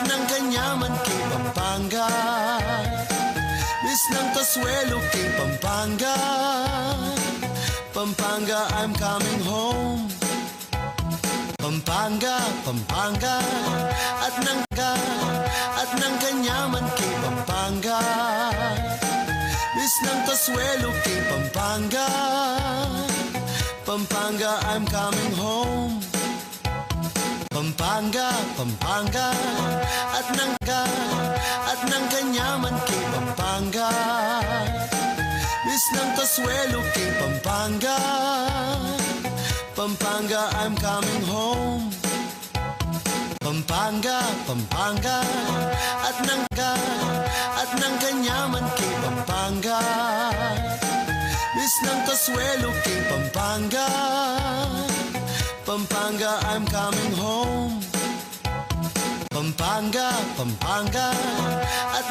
ng kanyaman king Pampanga. Miss ng Kasuelo king Pampanga. Pampanga, I'm coming home. Pampanga, Pampanga, at ng kanyaman king Pampanga. Miss ng Kasuelo king Pampanga. Pampanga, I'm coming home. Pampanga, Pampanga, at ng kanyaman king Pampanga. Miss ng Kasuelo king Pampanga. Pampanga, I'm coming home. Pampanga, Pampanga, at ng kanyaman king Pampanga. Miss ng Kasuelo king Pampanga. Pampanga, I'm coming home. Pampanga, Pampanga, at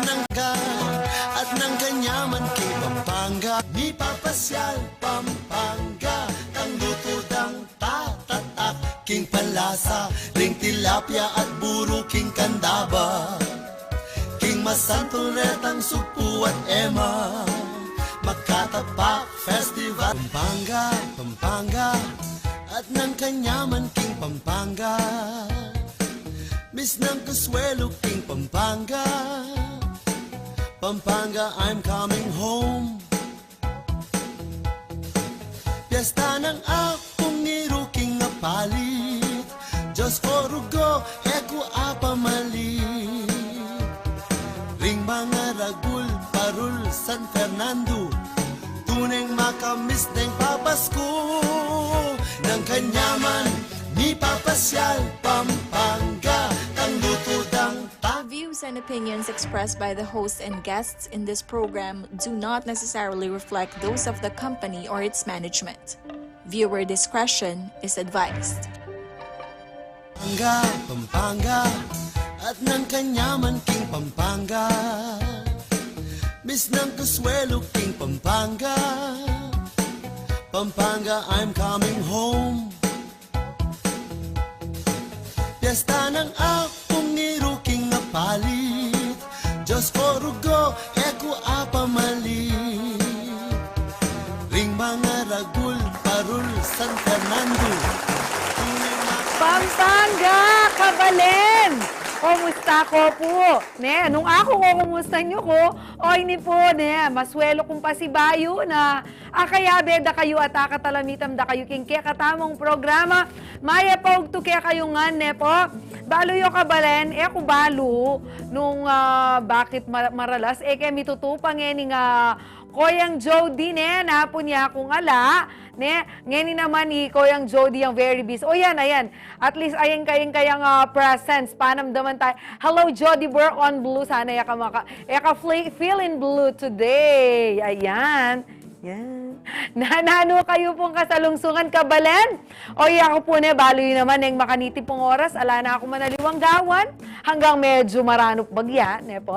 ng kanyaman king Pampanga. Di papasyal Pampanga, ang lutudang tatatak king palasa, ring tilapia at buro king kandaba, king masantulretang supu at ema, Makatapak Festival. Pampanga, Pampanga, at ng kanyaman king Pampanga. Miss ng Kasuelo king Pampanga. Pampanga, I'm coming home. Piyesta ng akong niruking na palit, Diyos ko rugo, eko apamalit. Ring mga ragul, parul, San Fernando, Tuneng makamis ng papasko. Ng kanyaman, ni papasyal Pampanga, ang lutudang Views and opinions expressed by the host and guests in this program do not necessarily reflect those of the company or its management. Viewer discretion is advised. Pampanga, Pampanga, at ng kanyaman king Pampanga. Miss ng Kasuelo king Pampanga. Pampanga, I'm coming home. Piyesta ng akong niruking na palit, Diyos ko rugo, eko apamalit. Ring mga ragul, parul, San Fernando. Pampanga, kabalen! Kumusta ko po? Ne, nung ako kumusta nyo ko, oy ni po, ne, maswelo kong pasibayo na akayabe da kayo at akatalamitam da kayo king kaya katamong programa. Maya pa to kaya kayo nga, ne po. Balo yung kabalen, ko balo nung bakit maralas, kaya mitutupang ni nga Koyang Jody, ne, napon niya akong ala. Ne, ngayon naman ni Koyang Jody ang very busy. O yan, ayan. At least ayan kayang presence. Panamdaman tayo. Hello, Jody, we're on blue. Sana yaka feeling blue today. Ayan. Yan. Nanu kayo pong kasalungsungan kabalen. O ako po ne, baloy naman ng makaniti pong oras. Ala na ako manaliwang gawan. Hanggang medyo maranop bagya, ne po.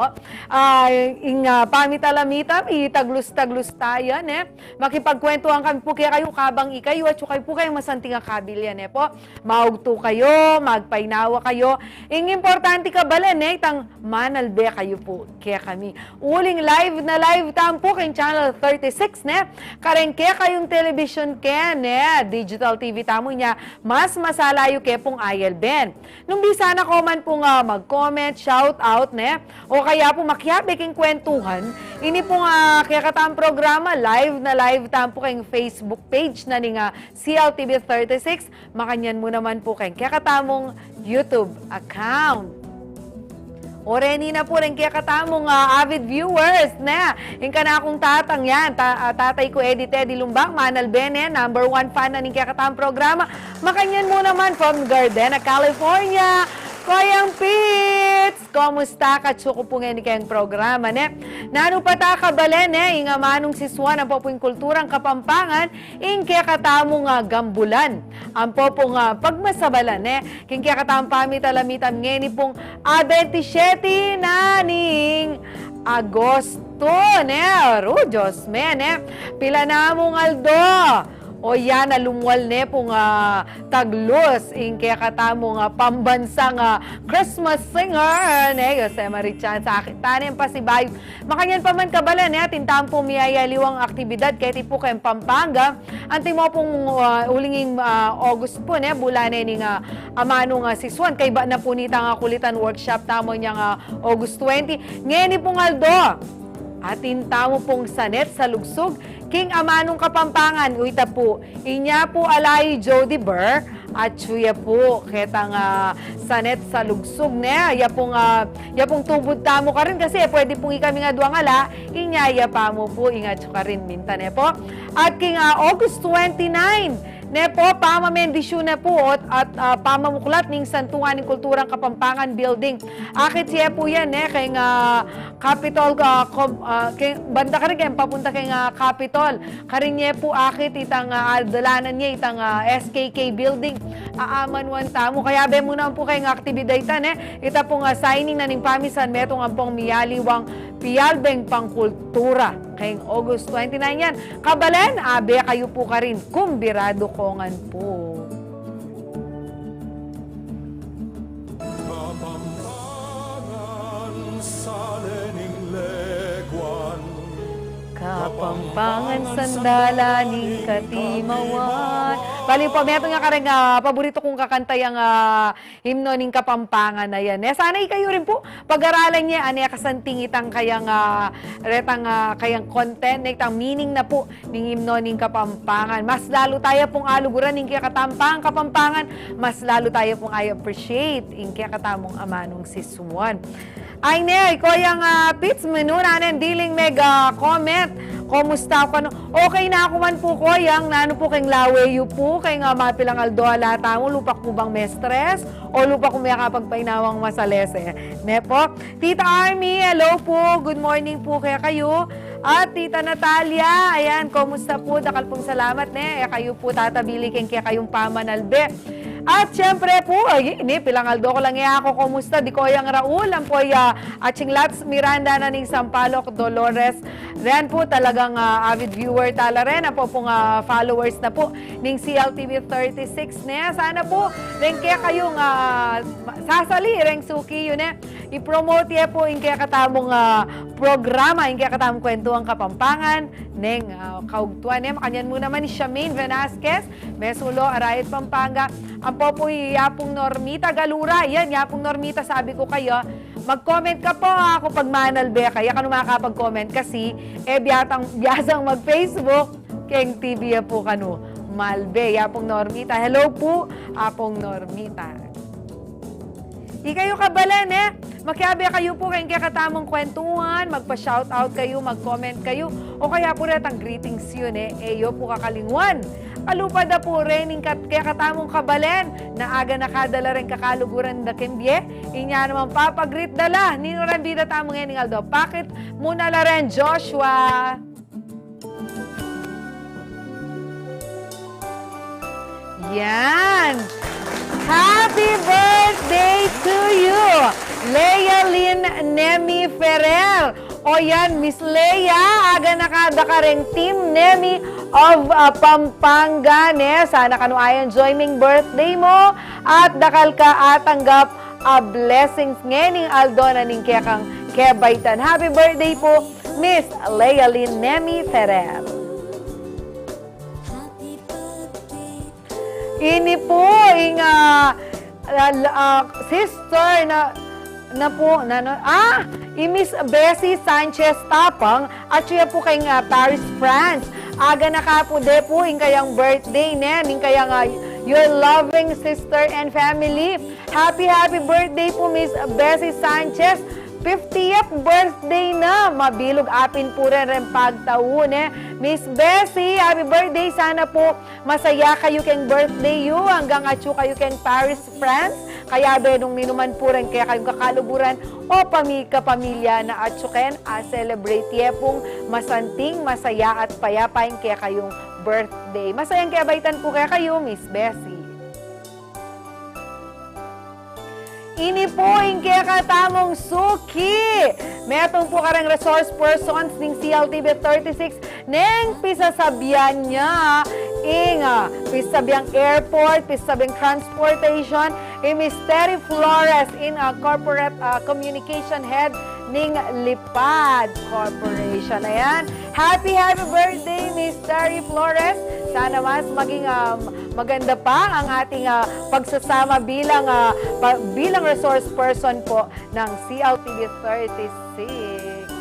Pamitalamitam, itaglus-taglus tayo, ne. Makipagkwentuhan kami po kaya kayo kabang ikayo at kayo po kayong masanting kabilya, ne po. Maugto kayo, magpainawa kayo. Importante kabalen, ne, itang manalbe kayo po kaya kami. Uling live na live tampo kay Channel 36, ne. Karen kaya kayong television kaya, ne. Digital TV tamo niya, mas masalayo kaya pong ayel ben. Nung di sana man pong mag-comment, shout out, ne? O kaya po makiyabe king kwentuhan. Ini po kaya katang programa, live na live tampo kayong Facebook page na ni CLTV 36. Makanyan mo naman po kayong kaya katamong YouTube account. O reni na po rin kaya katamong avid viewers na. Yung ka na akong tatang yan. Tatay ko Edu Lumbang, Manal Bene, number 1 fan na ng kaya katamong programa. Makanyan mo naman from Gardena, California. Koyang Pits! Kumusta ka? Tsuko po ngayon kayang programa, ne? Nanu pata kabalen, ne? Inga manong siswan ang popong kulturang Kapampangan, ing kaya katamong gambulan. Ang popong pagmasabalan, ne? King kaya katamong pamitalamitam ngayon pong 27 naning Agosto, ne? Diyos me, ne? Pila namong aldo. O yan, alumwal ne pong taglos, in kaya katamong pambansang Christmas singer, ne, Jose Marichan, sa akin, tanim pa si Bayo. Makanyan pa man kabalen, ne, tintaan po miyayaliwang aktibidad, kaya tipo kayong Pampanga, anti mo pong ulinging August po, ne, bulane ning amanong siswan, kay ba na po nitang kulitan workshop tamo niyang August 20. Ngayon pong Aldo, atin tamo pong sanet sa lugsog, king amanong Kapampangan, uita po, inya po alay Jody Burr, at suya po, ketang sanet sa lugsog ne, ya pong tubod tamo ka rin, kasi pwede pong ikami nga duwang ala, inya pa mo po, ingat ka rin minta ne po. At king August 29, ne po, pamamendisyon na po at pamamuklat ng Santuhan ng Kulturang Kapampangan Building. Akit siya po yan, kay Capitol, banda ka rin kayo, papunta kay Capitol. Karin niya po akit itang dalanan niya, itang SKK Building. Aaman tamo. Kaya be muna po kayong aktibidad ita pong signing na ng pamisan, metong ampong miyaliwang piyalbeng pangkultura. Kayong August 29 yan. Kabalen, abe kayo po ka rin. Kumbirado kongan po. Kapampangan sa lening legwan, Kapampangan sandalaning katimawan. Bali po, meron nga karang paborito kong kakantay ang himno ng Kapampangan na yan. Sana kayo rin po, pag-aralan niya, anya kasanting itang kayang kayang content, itang meaning na po ng himno ng Kapampangan. Mas lalo tayo pong aluguran ng kiyakatampang Kapampangan, mas lalo tayo pong appreciate ng kiyakatamong amanong siswan. Ay ne, ko yung pits menu nanin, dealing mega comment. Kumusta ko? Okay na ako man po ko, yung nano po kayong laweyo po, kayong mapilang aldo alata mo, lupak po bang mestres? O lupak ko may kapagpainawang masalese? Ne po? Tita Army, hello po, good morning po kaya kayo. At Tita Natalia, ayan, kumusta po? Dakal pong salamat ne, kayo po tatabili kaya kayong pamanalbe. At syempre po, ini pilangaldo ko lang ako, kumusta? Di ko yung Raul, ang po Atsing Lats Miranda na ning Sampaloc, Dolores. Ren po talagang avid viewer tala rin. Ang po pong followers na po ning CLTV 36 ne. Sana po, rin kaya kayong sasali, rin suki yun i-promote ya po yung kaya katamong programa, yung kaya katamong kwento ang Kapampangan, neng kaugtuan niya. Makanyan mo naman ni Shamin Velasquez, Mesulo, Arayat, Pampanga. Ang po yapong Normita Galura. Yan, yapong Normita, sabi ko kayo, mag-comment ka po ako pag manalbe. Kaya ka makakapag-comment kasi, biyasang mag-Facebook, keng TV ya po kanu. Malbe, yapong Normita. Hello po, apong Normita. Ikayo kabalen makiabi kayo po kayong kakatamang kwentuhan, magpa-shoutout kayo, mag-comment kayo, o kaya po rin ang greetings yun eyo po kakalingwan. Alupad na po rin kaya katamong kabalen na aga nakadala rin kakaluguran na kimbye. Inya naman papagreet dala. Nino rin bida tamong ening Aldo. Pakit muna la rin Joshua. Yan. Happy birthday to you, Leia Lynn Nemi Ferrer. O yan, Miss Leia, aga nakada ka rin Team Nemi of Pampanga. Sana kanuayan joining birthday mo at dakal ka atanggap blessings ngening Aldo na ning kaya kang kebaitan. Happy birthday po, Miss Leia Lynn Nemi Ferrer. Ini po sister na po Miss Bessie Sanchez Tapang at siya po kayong Paris, France. Aga na ka po de po yung kayang birthday ning kayang your loving sister and family. Happy birthday po Miss Bessie Sanchez. 50th birthday na. Mabilog apin po rin pagtaon Miss Bessie, happy birthday. Sana po masaya kayo keng birthday you hanggang atyo kayo keng Paris, France. Kaya benong minuman po rin kaya kayong kakaluburan o pamilya na atyo ken celebrate pong masanting, masaya at payapain kaya kayong birthday. Masayang kaya baitan po kaya kayo, Miss Bessie. Ini po yung kaya katamong suki. Metong po karang resource persons ng CLTV 36 neng pisasabihan niya Pisabiang airport, pisabiang transportation, Mr. Flores in corporate communication head ning Lipad Corporation. Ayan. Happy birthday, Mr. Flores. Sana mas maging maganda pa ang ating pagsasama bilang resource person po ng CLTV 36.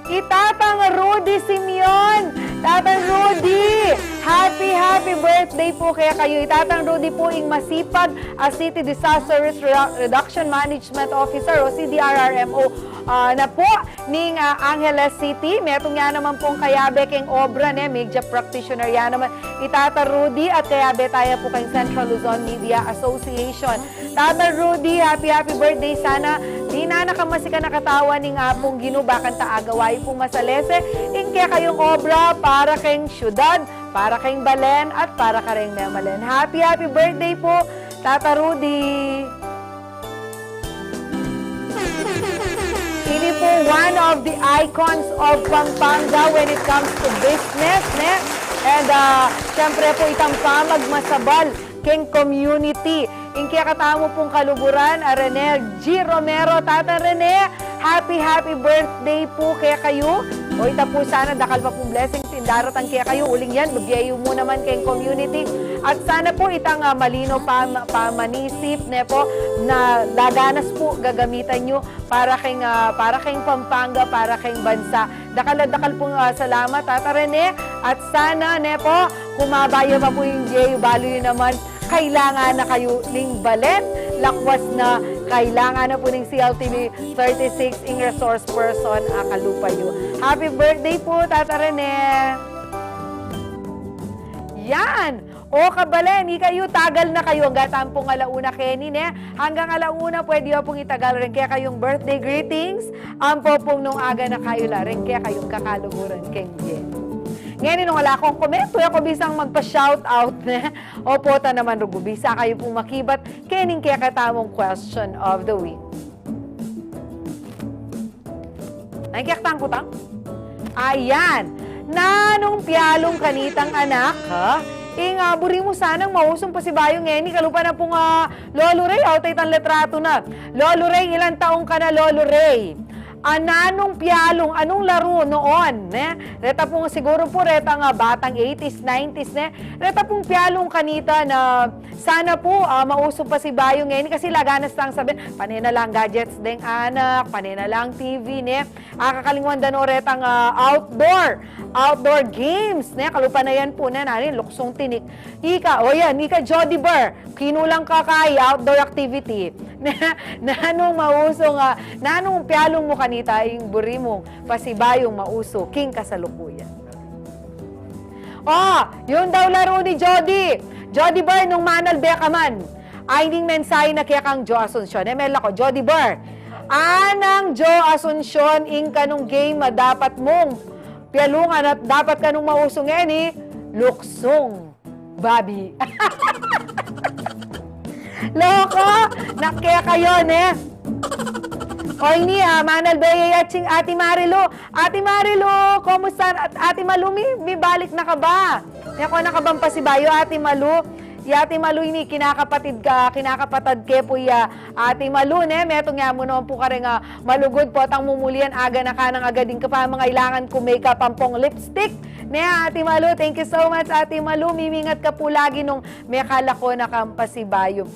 Itatang Rudy Simeon. Tatang Rudy, happy birthday po kaya kayo. Itatang Rudy po ing masipag City Disaster Risk Reduction Management Officer o CDRRMO na po ning Angeles City. Metong nga naman pong kayabe keng obra ne, media practitioner yan naman. Itatang Rudy at kayabe tayo po kayong Central Luzon Media Association. Tatang Rudy, happy birthday. Sana di na nakamasi ka nakatawa ning apong ginubakan taagaway po masalese. Ingke kayong obra para kayong syudad, para kayong balen, at para kayong memalen. Happy birthday po, Tata Rudy. Ini po one of the icons of Pampanga when it comes to business, ne? And syempre po itang pamagmasabal keng community. Ingkaya katamo pong kaluburan, Rene G. Romero. Tata Rene, happy birthday po kaya kayo. O ita po sana, dakal pa pong blessings, indaratan kaya kayo. Uling yan, bagyayo mo naman kayong community. At sana po itang malino pamanisip ne po, na daganas po gagamitan nyo para kayong Pampanga, para kayong bansa. Dakal pong salamat, Tata Rene. At sana ne po, kumabaya pa po yung J. Baloy naman, kailangan na kayo ling balen, lakwas na kailangan na po ng CLTV 36 ing resource person Kalupayo. Happy birthday po, Tata Rene! Yan! O kabalen, kayo tagal na kayo hanggang tampong alauna Kenny, ne? Hanggang alauna pwede yo pong itagal rin kaya kayong birthday greetings. Ang popong nung aga na kayo la rin kaya kayong kakaluguran keng Jen. Ngayon, nung wala akong komento, ako bisang magpa-shoutout na. Opo, ta naman, rugubisa kayo pong makibat. Kening kaya katamong question of the week. Nakikiyaktang kutang? Ayan. Nanong piyalong kanitang anak, ha? Buri mo sanang mausong pa si Bayo ngeni. Kalupa na pong Lolo Ray. Outay tan letrato na. Lolo Ray, ilang taong ka na, Lolo Ray? Nanong piyalong, anong laro noon? Ne? Reta pong siguro po reta nga batang 80s, 90s. Ne? Reta pong piyalong kanita na sana po mauso pa si Bayo ngayon kasi laganas lang sabihin, panina lang gadgets deng anak, panina lang TV. Ne? Kakalingwan dano retang outdoor games. Ne? Kalupa na yan po na nanin, luksong tinik. Ika Jody Burr, kinulang ka kay outdoor activity. Nanong mauso nga, nanong piyalong mo kanita yung buri mong pasibayong mauso, king kasalukuyan. Yun daw laro ni Jody. Jody Burr, nung manal beka man, ay ning mensahe na kaya kang Jo Asuncion. Mela ko, Jody Burr, anang Jo Asuncion, ing kanong game dapat mong piyalungan at dapat kanong mauso ngeni, luksong babi. Loko! Nakaya kayo, ne? O ini, Manal Beyay at Ate Marilu. Ate Marilu, kumusta? Ate Malu, may balik na ka ba? Ako nakabang pa si Bayo, Ate Malu. Ate Malu, ini, kinakapatid ke po Ate Malu, ne? Metong nga mo naman po ka rin malugod po, tang mumulian, aga na ka nang agadin ka pa, mga ilangan ko makeup ang pong lipstick. Ne, Ate Malu, thank you so much, Ate Malu. Mimingat ka po lagi nung may akala ko na kampasibayo.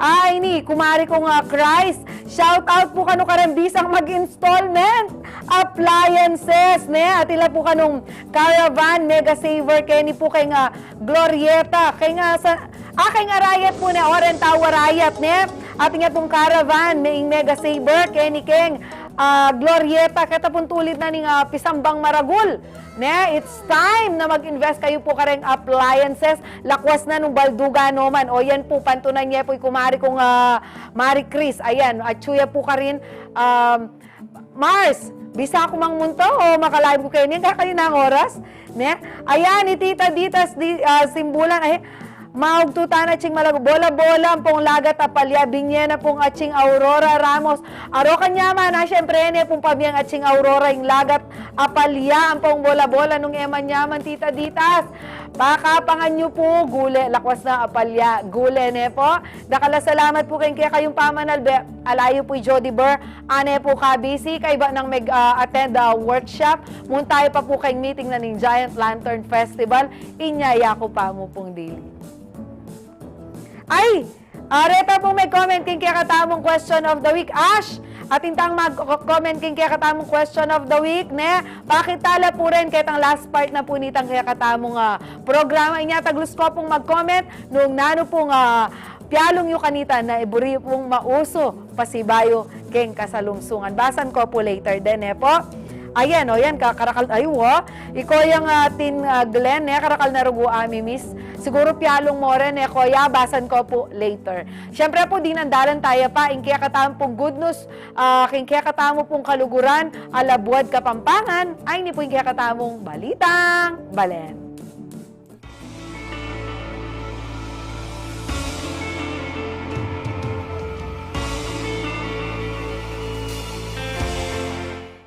Ini, kumari ko nga, Christ, shout out po kano karambisang mag-installment appliances, ne? At ila po kanong caravan, mega saver, kaya ni po kay nga Glorieta, kay nga rayat po na, oren tawa rayat, ne? At nga pong caravan, may mega saver, kaya ni keng Glorieta, kaya pong tulid na ning pisambang maragul. Ne, it's time na mag-invest kayo po kareng appliances. Lakwas na nung balduga no man. O yan po, pantunan niya po kumari kong Marie Chris. Ayan, at chuya po ka rin. Mars, bisa ako mang munto o makalive ko kayo niyan. Kaya kayo na ang oras. Ne? Ayan, ni Tita Ditas simbulan. Ay, Maugtutan Atsing Malagu, bola pong lagat apalya, binyena pong Atsing Aurora Ramos. Aro kanyaman na syempre ne pong pamiyang Atsing Aurora yung lagat apalya, ang pong bola nung eman nyaman tita ditas. Pakapangan nyo po, gule, lakwas na apalya, gule ne po. Dakala salamat po kayong pamanalbe, alayo po Jody Burr, ane po kabisi, kay ba nang attend workshop, muntayo pa po kayong meeting na ng Giant Lantern Festival, inyaya ko pa mo pong daily. Ay! Reta po may comment king kaya katamong question of the week. Ash! At intang mag-comment king kaya katamong question of the week, ne? Pakitala po rin kahit ang last part na po nitang kaya katamong programa. Inya taglus ko pong mag-comment nung nano pong pialong yung kanita na iburi pong mauso pasibayo king kasalungsungan. Basan ko po later din, po. Ayan, yan, kakarakal, iko yung tin Glenn, karakal na rugo miss. Siguro pialong mo rin, kuya, basan ko po later. Siyempre po, dinandalan tayo pa, kaya katamo pong good news, kaya katamo pong kaluguran, alabuad Kapampangan, ay ni po kaya katamong balitang balen.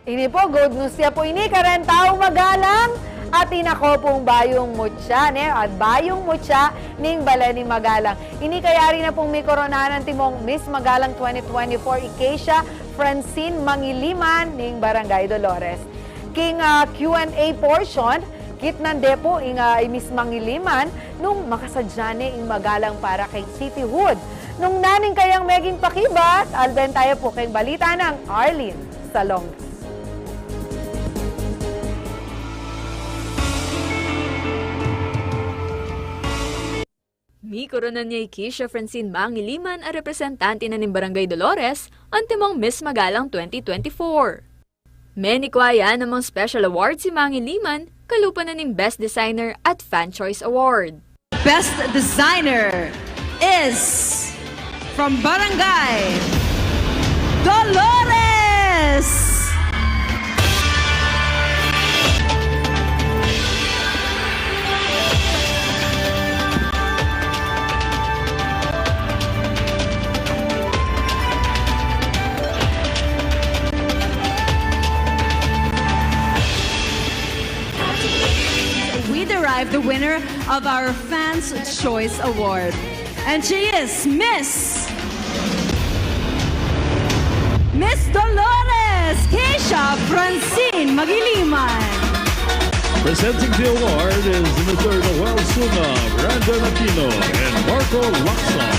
Ini po, good news siya po ini, karentao magalang at inako pong bayong mutya, at bayong mutya ning bala ni Magalang. Ini kaya rin na pong may koronanan timong Miss Magalang 2024 Ikesia Francine Mangiliman ning Barangay Dolores. King Q&A portion, kitnande po ing Miss Mangiliman nung makasadyane ing Magalang para kay City Hood. Nung naning kayang meging pakibat, alben tayo po kay balita ng Arlene Salong. Mi koronan niya Ikesia Francine Mangiliman a representante na ng Barangay Dolores ang timong Miss Magalang 2024. Many kwaya namang special award si Mangiliman, kalupa na ng Best Designer at Fan Choice Award. Best Designer is from Barangay Dolores! The winner of our Fans Choice Award. And she is Miss Dolores Ikesia Francine Mangiliman. Presenting the award is Mr. Noel Suna, Brandon Aquino, and Marco Lacson.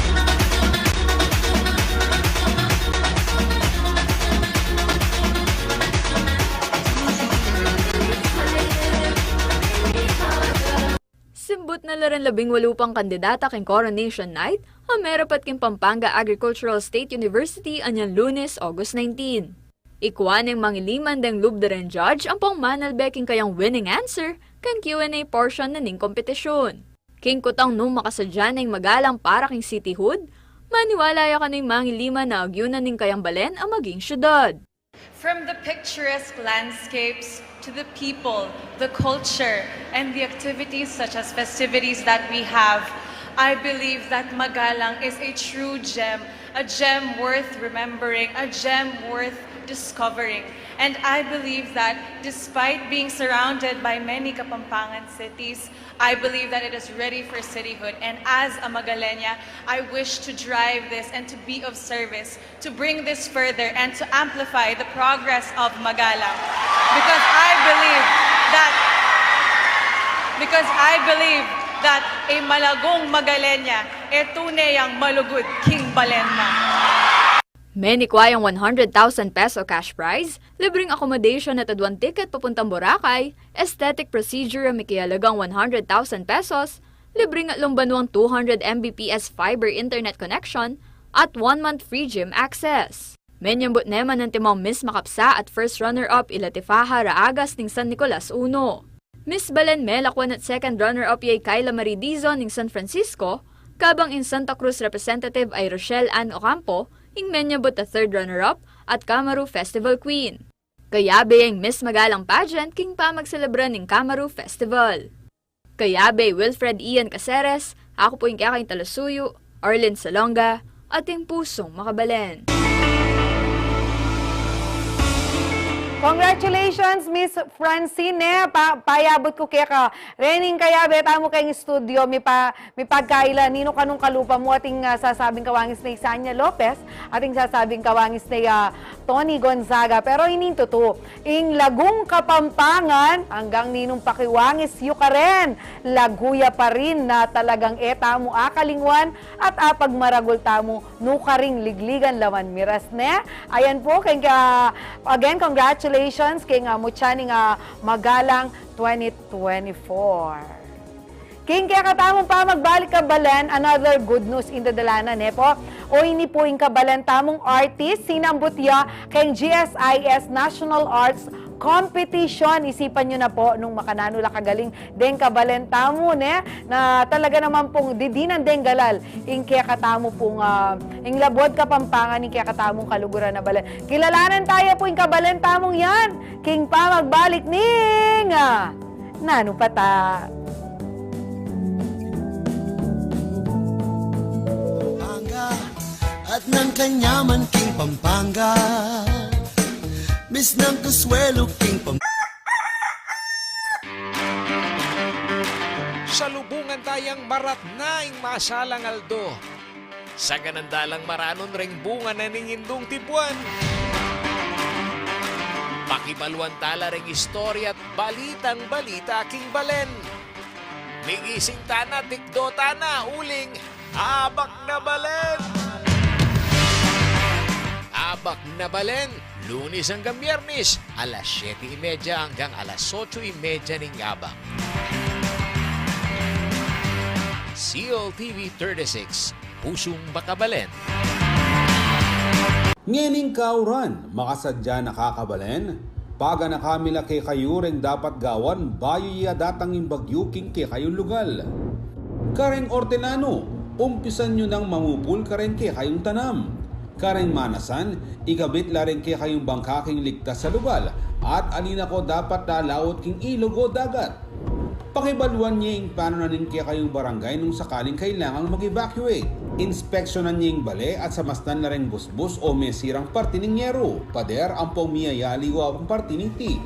Simbot na laran 18 pang kandidata king Coronation Night, ang merapat king Pampanga Agricultural State University anyang Lunes, August 19. Ikuha ng Mangiliman deng lubdaren judge ang pang manalbe king kayang winning answer kang Q&A portion na ning kompetisyon. King kutang nung makasadya ng Magalang para king City Hood, maniwala ya ka ng Mangiliman na agyunan ning kayang balen ang maging syudad. From the picturesque landscapes to the people, the culture, and the activities such as festivities that we have, I believe that Magalang is a true gem, a gem worth remembering, a gem worth discovering. And I believe that despite being surrounded by many Kapampangan cities, I believe that it is ready for cityhood. And as a Magalenya, I wish to drive this and to be of service, to bring this further and to amplify the progress of Magalang. Because I believe that a malagong Magalenya, tunay ang malugod king balenna. Many kwayang 100,000 peso cash prize, libreng accommodation at adwan ticket papuntang Boracay, aesthetic procedure ang mikiyalagang 100,000 pesos, libreng at lumbanwang 200 Mbps fiber internet connection, at 1-month free gym access. Menyambot naman ng timang Miss Makapsa at first runner-up Ilatifaha Raagas ng San Nicolas 1. Miss Balen Melakwan at second runner-up yay Kayla Maridizon ng San Francisco, kabang in Santa Cruz representative ay Rochelle Ann Ocampo, ing menyabot na third runner-up at Kamaru Festival Queen. Kayabe ang Miss Magalang Pageant king pa magselebra ng Kamaru Festival. Kayabe Wilfred Ian Caceres, Ako po yung kaya kayong Talasuyo, Arlen Salonga, ating pusong makabalen. Congratulations, Miss Francine. Payabot ko kaya ka. Rening kaya, beta mo kayong studio. May pagkaila, nino kanong kalupa mo. Ating sasabing kawangis na Isanya Lopez. Ating sasabing kawangis na Tony Gonzaga. Pero ininto to. Ing lagong Kapampangan, hanggang ninong pakiwangis yu ka rin. Laguya pa rin na talagang eta mo akalingwan at pagmaragul tamo nukaring ligligan lawan miras ne. Ayan po, again, congratulations kay nga Muchaning Magalang 2024. King kaya katamong pa magbalik kabalen, another good news in the dalanan po. O ini po yung kabalen tamong artist, sinambutya kay GSIS National Arts competition. Isipan nyo na po nung makananula kagaling den kabalen tamo na talaga naman pong didinan den galal ing kaya katamo pong ing labod Kapampangan ing kaya katamong kaluguran na balen. Kilalanan tayo po yung kabalen tamong yan. King pa magbalik ning Nanu pata. At ng kanyaman king Pampanga, Miss ng Consuelo king Salubungan tayang marat na ing masalang aldo. Sa ganandalang maranon ring bunga na ningindong tibuan. Pakibaluan tala ring istorya at balitang balita king balen. Migising tana, tikdo tana, uling, abak na balen. Abak na balen, Lunes hanggang Biyernes, alas 7:30 hanggang alas 8:30 ng abak. CLTV 36, Pusong Makabalen. Ngening kauran, makasadya nakakabalen. Paga na kamila kay kayo rin dapat gawan, bayo iya datangin bagyuking kay kayong lugal. Kareng ortenano, umpisan nyo nang mamupul karen kay kayong tanam. Kareng manasan, ikabit laring kay kayong bangkaking ligtas sa lugal at alina ko dapat dalaot king ilog o dagat. Pakibaluan niya yung paano nanin kay kayong barangay nung sakaling kailangang mag-evacuate. Inspeksyonan niya yung bale at samastan na rin busbus o mesirang parti ng yero. Pader ang pumiyayali o ang parti ng ti.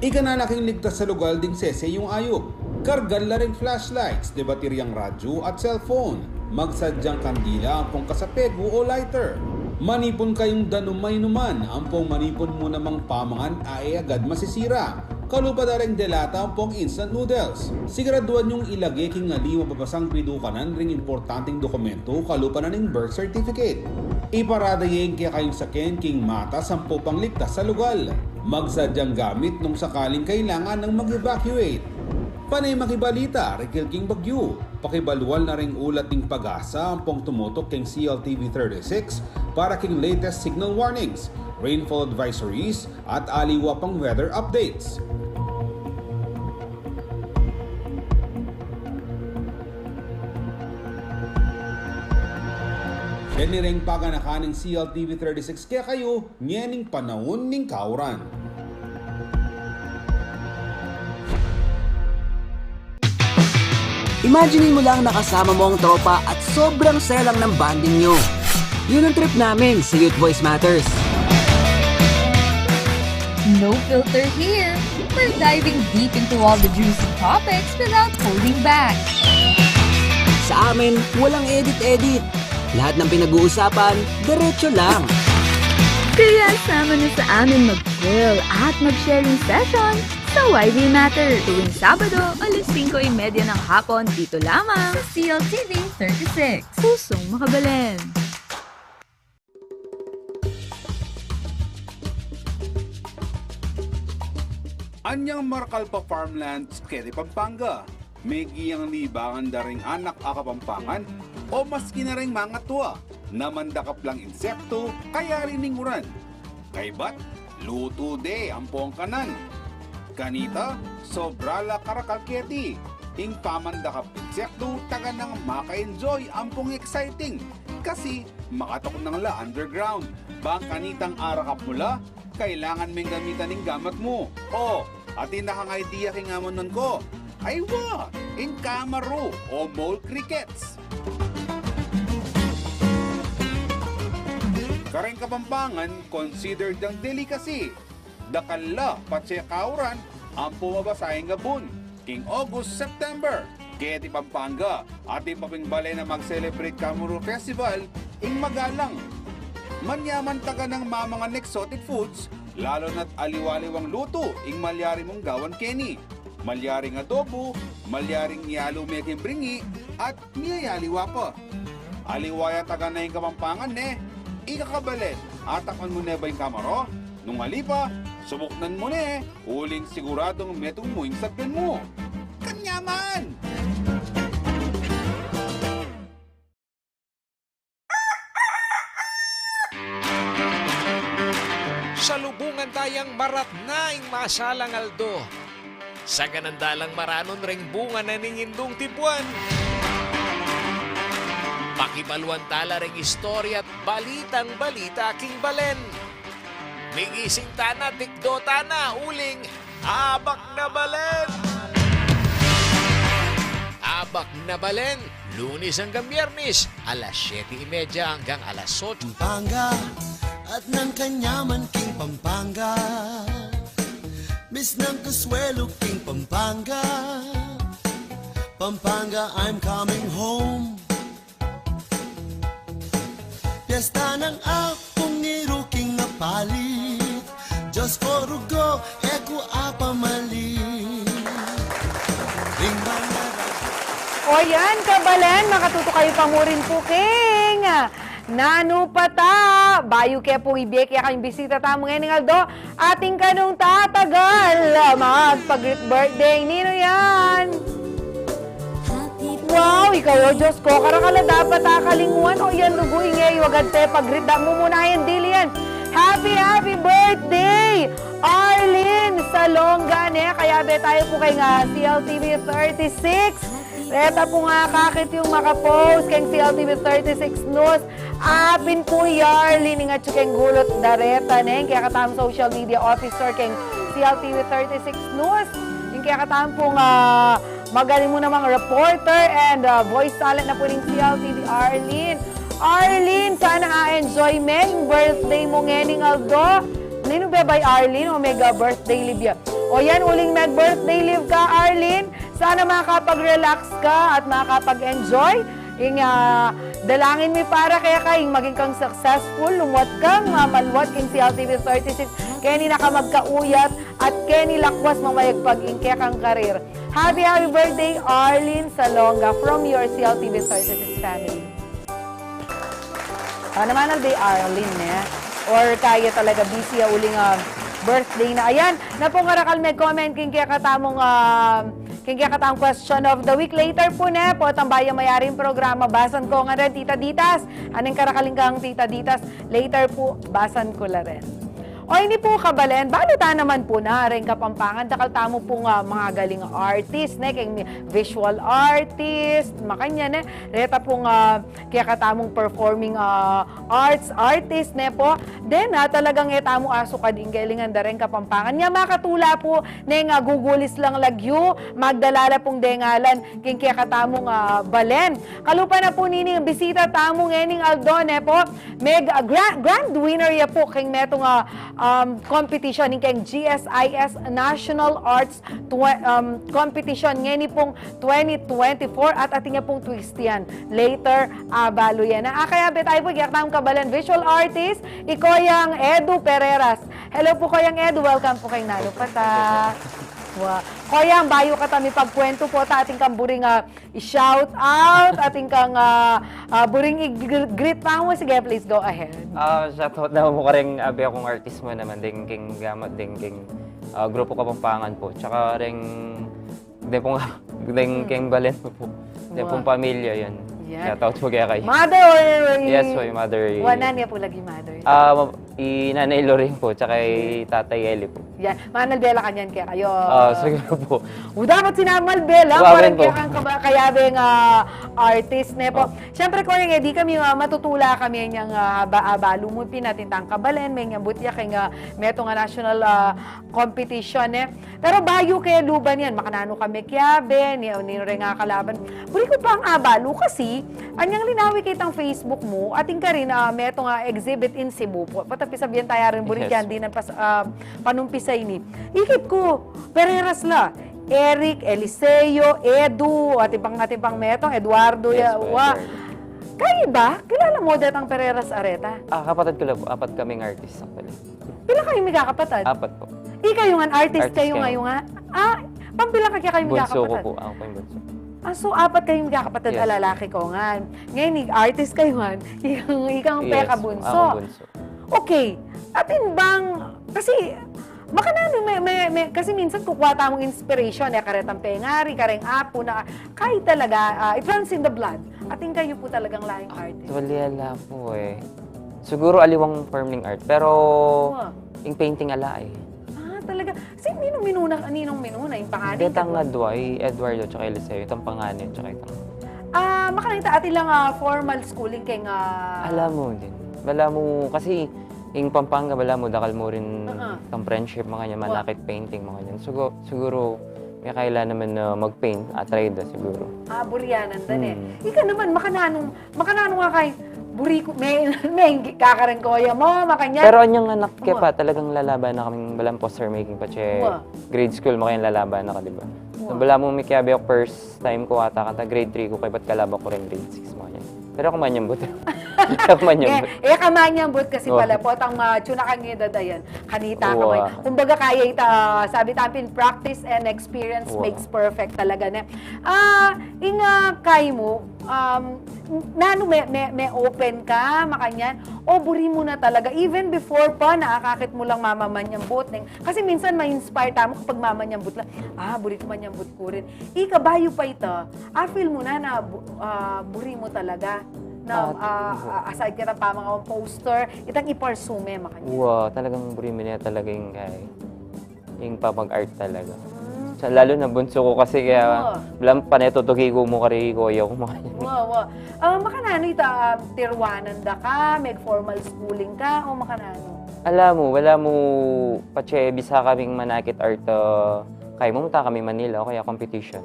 Ikanalaking ligtas sa lugal ding sese yung ayok. Kargal na rin flashlights, debateryang radyo at cellphone. Magsadyang kandila ang pong kasapegu o lighter. Manipon kayong danumay numan, ang pong manipon mo namang pamangan ay agad masisira. Kalupa na rin delata ang pong instant noodles. Siguraduhan yung ilagay king nga di mababasang pidukanan ring importanteng dokumento kalupa na ning birth certificate. Iparadayin kaya kayong sakin king mata sampo pang ligtas sa lugal. Magsadyang gamit nung sakaling kailangan ng mag-evacuate. Panay makibalita, Rikil King Bagyo. Pakibalual na ring ulat ng pag-asa ang pong tumutok king CLTV 36 para king latest signal warnings, rainfall advisories at aliwa pang weather updates. Deniring paganakan ng CLTV 36 kaya kayo nyening panahon ning kauran. Imagine mo lang nakasama mo ang tropa at sobrang saya lang ng banding nyo. Yun ang trip namin sa Youth Voice Matters. No filter here. We're diving deep into all the juicy topics without holding back. Sa amin, walang edit-edit. Lahat ng pinag-uusapan, diretso lang. Kaya sama na sa amin mag-grill at mag-sharing session sa YV Matter tuwing Sabado, alas 5:30 ng hapon dito lamang sa CLTV 36. Pusong Makabalen. Anyang markal pa farmlands kay Pampanga. May giyang libangan daring anak a Kapampangan o maski na ring mga tuwa na mandakap lang insekto kaya rininguran. Kay bat, luto de ang pong kanan. Kanita, sobrala karakalketi. Ing pamandakap insekto taga nang maka-enjoy ang pong exciting. Kasi makatok nang la underground. Bang kanitang arakap mula, kailangan mong gamitan ng gamat mo. O, atin na kang idea kingamon nun ko. Ay what? in kamaru o mole crickets. Kareng Kapampangan considered ang delicacy. Dakala patse kauran ang pumabasay nga bun. King August, September. Kaya ti Pampanga at ipapingbale na mag-celebrate Kamaru Festival ing magalang. Manyaman taga ng mamangan exotic foods, lalo na't aliwaliwang luto ing malyari mong gawan Kenny. Malyaring adobo, malyaring yalo meking bringi, at miyayaliwa pa. Aliwaya taga na yung Kapampangan ikakabalen, atakon mo na ba yung kamaro? Nung halipa, subuknan mo uling siguradong metong mo yung sakyan mo. Kanyaman! Salubungan tayang marat na ing masalang aldo. Sa ganandalang maranon ring bunga na ningindong tibuan. Pakibaluan tala ring istorya at balitang balita king balen. Migising tana, tikdo tana, uling, abak na balen! Abak na balen, Lunes hanggang Biyernes, alas 7:30 hanggang alas 8. Pampanga at ng kanyaman king Pampanga, Miss ng Kasuelo king Pampanga, Pampanga I'm coming home. Piyesta ng akong iruking na palit, Diyos ko rugo, eko apamalit. Ring O yan, kabalen, makatuto kayo pamurin po, King. Nanu pata, bayo kaya po ibig, kaya kayong bisita tamong Aldo, ating kanong tatagal, magpag-birthday, nino yan? Wow, ikaw o Diyos ko, karakala dapat akalinguan, o yan, lugo ingay, wagad te, pag-rita mo muna yan, dili yan. Happy birthday, Arlene Salonga, kaya be tayo po kay nga CLTV 36. Reta po nga kakit yung makapost kay CLTV 36 News. Apin po Arlene nga tsukeng gulot dareta kaya katam social media officer kay CLTV 36 News. Yung kaya katam po nga magaling mo namang reporter and voice talent na po rin CLTV Arlene. Arlene, sana enjoy yung birthday mo ngening Aldo. Nino ba by Arlene o mega birthday live yan? O yan, uling nag-birthday live ka, Arlene. Sana makapag-relax ka at makapag-enjoy. Yung dalangin mi para kaya kayong maging kang successful, lumwat kang mamalwat king CLTV 36. Kaya ni nakamagkauyat at kaya ni lakwas mamayag pag-ing kaya kang karir. Happy birthday, Arlene Salonga from your CLTV 36 family. Naman al day Arlene, or kaya talaga busy uling birthday na. Ayan, na po nga rakal may comment king kaya katamong question of the week. Later po po tambaya mayaring programa. Basan ko nga rin, Tita Ditas. Anong karakaling kang Tita Ditas? Later po, basan ko la rin. O hindi po kabalen, baluta naman po na rin Kapampangan. Dakal tamo po nga mga galing artist, kay visual artist, makanya reta po nga kaya katamong performing arts artist po. Then talagang tamo aso ka din galingan da rin Kapampangan. Nya makatula po nga gugulis lang lagyo, magdalala pong dengalan king kaya katamong balen. Kalupa na po nini bisita tamo ngening Aldo po. Meg grand winner ya po king metong competition ng kang GSIS National Arts competition ngayon pong 2024 at ating pong twist yan. Later, balo yan. Kaya tayo po, kayang kabalan visual artist, ikoyang Edu Perreras. Hello po koyang Edu, welcome po kay Nanu pata. Wow. Koyang, bayo ka tami pagkwento po ta ating kang buring i-shout out, ating kang buring i-greet pa mo. Sige, please go ahead. Shout out na mo ka rin abi akong artist mo naman, ding king gamat, ding king grupo Kapampangan po. Tsaka rin, ding king balen po. Ding pong pamilya yun. Shout out po kaya kay. Mother or... Yes po, yung mother. Wanan niya po lagi mother. Inanay Loring po, tsaka tatay Eli po. Yan, manalbela kanyan kaya kayo. Siguro po. Dapat sinamalbela, Wawen parang po. kaya kang kayabing artist, ne po. Siyempre, kung yung di kami matutula kami yung balumupin natin tang kabalen, may nga butya kay nga meto nga national competition, eh. Pero bayo kaya luban yan, makanano kami kiyabe, ni rin nga kalaban. Buri ko pa ang abalo kasi, anyang linawi kitang Facebook mo, ating ka rin, meto nga exhibit in Cebu po. Patapi sabihan tayo rin, buri yan, di na panumpisay ni. Ikip ko, Perreras la. Eric, Eliseo, Edu, at ibang metong, Eduardo, Kaya ba? Kilala mo datang Perreras Areta? Kapatid ko lang po. 4 kaming artist actually. Pila kayo may kakapatid? 4 po. Kayo nga, artist kayo kayo. nga. Pampila ka kaya kayo may Bunso ko kakapatid? po. Ako po yung bunso. So, 4 kayong kakapatid Yes. lalaki ko nga. Ngayon, artist kayo nga. Ikang peka bunso. Ako bunso. Okay. Atin bang, kasi, makanano, kasi minsan kukuha tamong inspiration, karetang pengari, kareng apo, na kahit talaga, it runs in the blood. Ating kayo po talagang laing artist. Actually, ala po eh. Siguro aliwang permanent art. Pero, yung painting ala eh. Talaga. Kasi ninong minuna, yung panganin. Detang nga Duay, Eduardo, tsaka Eliseo. Itong panganin, tsaka itong... Makanita atin lang formal schooling kay nga... Alam mo din. Wala mo, kasi yung Pampanga, wala mo, dakal mo rin itong friendship, mga niya, manakit painting, mga niyan. Siguro, may kailan naman na mag-paint, try da siguro. Burianan dan eh. Ika naman, makananong nga kay... Buri ko, may kakarang koya mo, makanya. Pero anyang anak kaya pa, talagang lalaban na kaming balang poster making pa siya. Grade school mo kayong lalaban na ka, di ba? Bala mo may kiyabi ako first time ko ata kanta, grade 3 ko, kaya ba't kalaba ko rin grade 6 mo yan. Pero ako manyambot. Kamanyambot kasi pala po, ang tuna kang idadayan, kanita ka mo. Kumbaga kaya sabi natin, practice and experience makes perfect talaga na. Kay mo, nano may open ka, makanyan, o buri mo na talaga, even before pa, nakakakit mo lang mamamanyambot. Kasi minsan ma-inspire tamo kapag mamanyambot lang, buri ko manyambot ko rin. Bayo pa ito, feel mo na buri mo talaga. Aside ka ng pamangawang poster, itang iparsume, makanya. Talagang buri mo niya talaga yung pamag-art talaga. Lalo na bunso ko kasi kaya walang panetutugi ko mo kari ko ayaw ko makanya. Makanano ito, tirwanan da ka, formal schooling ka, o makanano? Alam mo, wala mo, patse, bisa kaming manakit art, kaya mo kami Manila o kaya competition.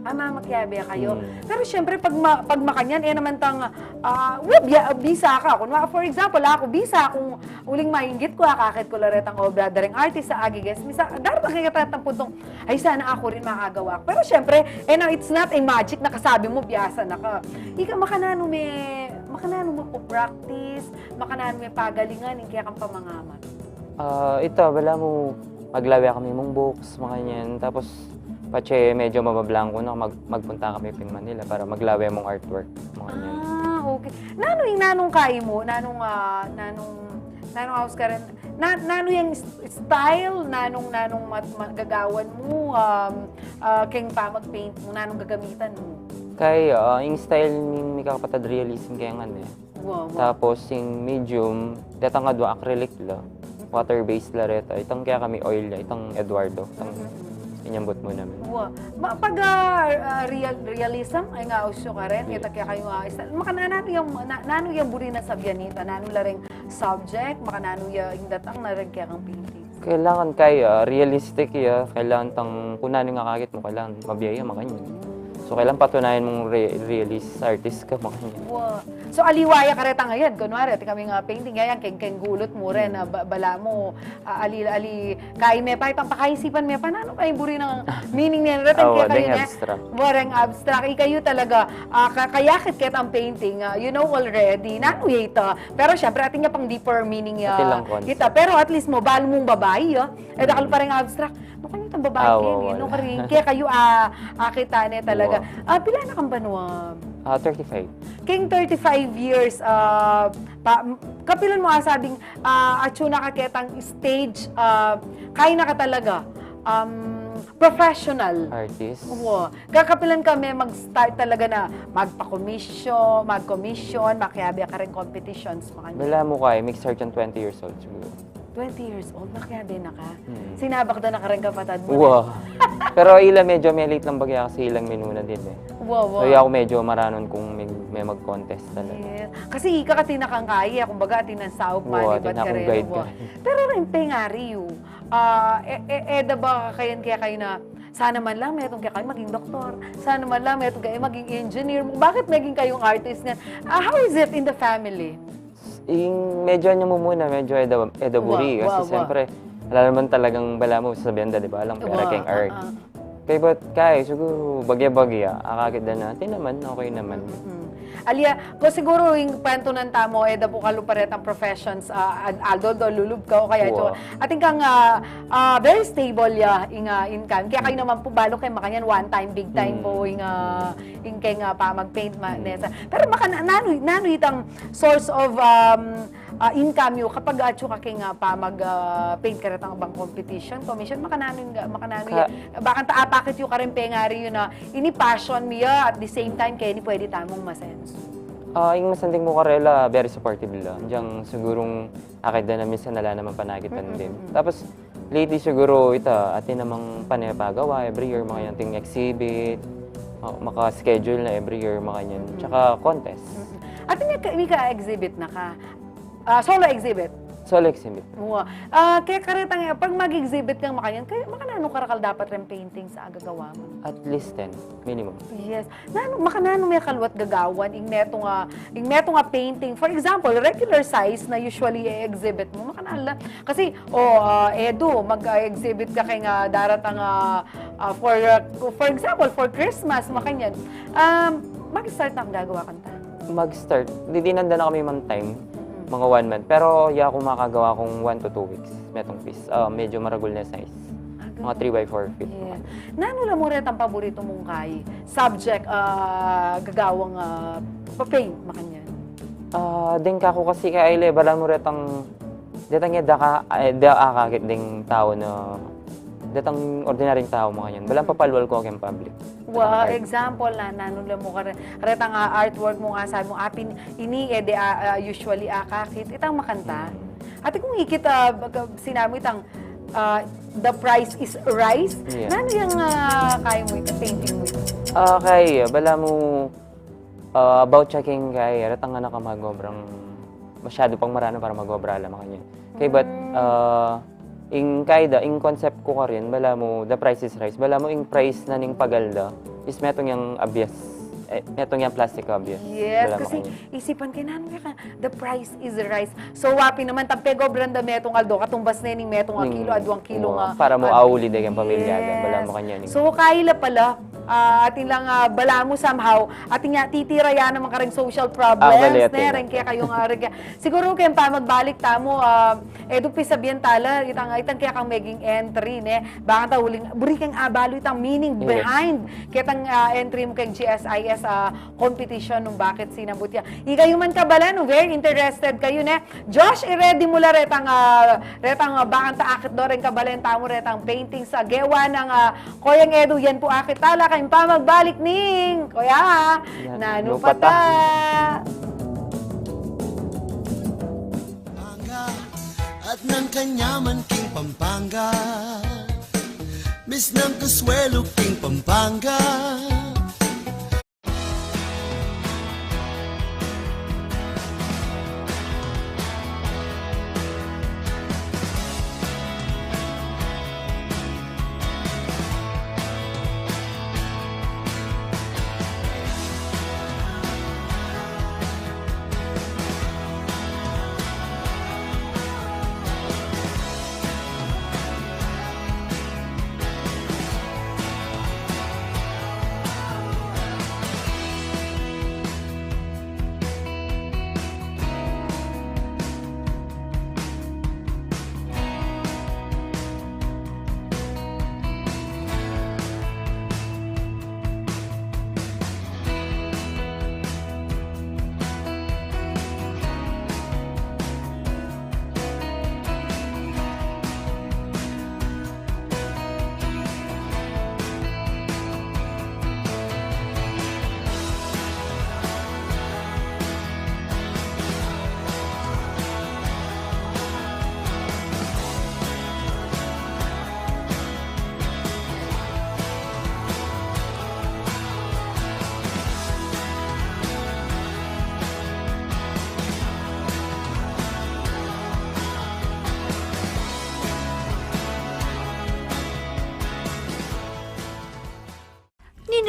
Mamakyabe kayo. Pero syempre, pag makanyan, naman tang, bisa ka. For example, ako, bisa kung uling mainggit ko, kakit ko laretang obra, daring artist sa Agiges, dapat kakatatang puntong, ay sana ako rin makagawa. Pero syempre, it's not a magic na kasabi mo, biyasa na ka. Makanano mo po practice, makanano may pagalingan, kaya kang pamangaman. Ito, wala mo, maglawi kami mong books, mga yan. Tapos, patse, medyo mabablanko na magpunta kami pin Manila para maglawi mong artwork. Mga yan. Okay. Nanong kayo mo? Nanong house ka rin? Nano yung style? Nanong magagawan mo? Keng pa mag-paint mo? Nanong gagamitan mo? Kaya, yung style ni kakapatid realism kaya nga eh. Tapos, yung medium, datang nga doon acrylic la. Water-based la reta. Itang kaya kami oil la. Itang Eduardo. Itang inyambot mo namin. Pag realism, ay nga usyo ka rin, kita kaya kayo nano yung buri na sabyanita, nano laring subject, nano yung datang na rin kaya kang painting. Kailangan kaya, realistic ya, kailangan kung nano nga kakit mo, kailangan mabiyaya, makanya. So, kailangan patunayan mong realist artist ka, makanya. So, aliwaya ka reta ngayon, kunwari, kami nga painting, ngayon, keng gulot mo rin, bala mo, kaya may pa, itang pakaisipan may pa, nano kayo buri ng meaning niya, reta, kaya kayo niya, warang abstract, kayo talaga, kayakit kaya ang painting, you know already, nano ito, pero syempre, atin niya pang deeper meaning kita, pero at least mo, balo mong babae, dakal pa rin abstract, makanya itang babae kaya kayo, kita niya talaga. Pila na kang banuam? 35. King 35 years, kapilan mo sabing, atsuna ka ketang stage, kaya na ka talaga, professional. Artist. Kakapilan kami mag-start talaga na mag-commission, makiyabi ka rin competitions. Wala mo kaya, mag-start yung 20 years old siguro. 20 years old, nakiyade na ka. Sinabak na ka rin kapatad mo. Wow. Pero medyo may late lang bagya kasi ilang minuna din eh. Wow. So ako medyo maranon kung may mag-contest talaga. Yes. Kasi ika ka tinakang kaya, kumbaga atin ang saop Wow, malibat ka rin. guide ka. Pero rin pengari yun. Eda ba kaya kayo na sana man lang meron kayo maging doktor, sana man lang meron kayo maging engineer. Bakit maging kayong artist nga? How is it in the family? Medyo niya mo muna, medyo edaburi. Kasi siyempre, wala naman talagang bala mo sasabihan di ba? Alam pera keng art. Kaya ba't kaya, siguro bagya-bagya, akakit na natin naman, okay naman. Alia, ko siguro yung kwento ng tamo, eda po kaluparet ang professions, adult o lulub ka o kaya ito. Ating kang very stable income. Kaya kayo naman po balo kayo makanyan one time, big time po yung kay pa mag-paint nesa. Pero nano itang source of income yung kapag atyo ka kay pa mag-paint ka rin ang bang competition, commission, makanano baka taapakit yung karin pengari yun na ini passion miya at the same time kaya ni pwede tamong masense. Yung masanding mo karela, very supportive lang. Diyan sigurong akit na minsan nala naman panagitan din. Tapos lately siguro atin namang panepagawa every year mga yanting exhibit, maka-schedule na every year mga yan. Tsaka contest. At hindi ka exhibit na ka. Solo exhibit? Solo exhibit. Kaya karitang, pag mag-exhibit kang makanyan, kaya makanano karakal dapat rin painting sa agagawa mo? At least 10, minimum. Yes. Makanano may kalwat gagawan, ing neto nga painting. For example, regular size na usually exhibit mo, makanala. Kasi, Edu, mag-exhibit ka kay nga daratang, for example, for Christmas, makanyan. Mag-start na ang gagawa kanta? Mag-start. Didinanda na kami man time. Mga 1 month. Pero ako makagawa kong 1 to 2 weeks. Metong piece. Medyo maragul na size. Mga 3x4 feet. Yeah. Nano lang mo rin ang paborito mong kay subject gagawang pa-paint makanyan? Din ka ko kasi kay Aile, bala mo rin ang datang akakit ding tao na datang ordinaryong tao mga yan. Balang papalwal ko ang public. Wow, example na nanula mo karetang artwork mo nga sabi mo apin ini usually akakit itang makanta. Ate kung ikit sinabi itang the price is rice. Yeah. Nano yung kaya mo ito, painting mo ito? Okay, bala mo about checking kay retang nga nakamagobrang masyado pang marano para magobra lang mga yan. Okay, but in concept ko ka rin, bala mo, the price is rice. Bala mo, in price na ning pagalda, is metong yung abiyas. Metong yung plastic abiyas. Yes, kasi isipan kayo na, the price is rice. So, wapi naman, tampego branda metong aldo, katumbas na yung metong kilo, adwang kilo nga. Para mo auli din yung pamilyada, bala mo kanya. So, kaila pala, ating lang bala mo somehow, ating nga titira yan naman karing social problems, rin kaya kayong siguro kayo pa magbalik tamo, Edu Perreras tala, itang kaya kang maging entry, baka huling, buri kang abalo itang meaning behind, kaya tang entry mo kayong GSIS competition nung bakit sinabot yan. Ikayo man kabalan, very interested kayo, Josh, i-ready mo la retang bakang taakit do rin kabalan, tamo retang painting sa gewa ng Koyang Edu, yan po akit tala, kayong pa magbalik ning, Kuya, Nanu pata. At ng kanyaman king Pampanga, Miss ng Consuelo king Pampanga.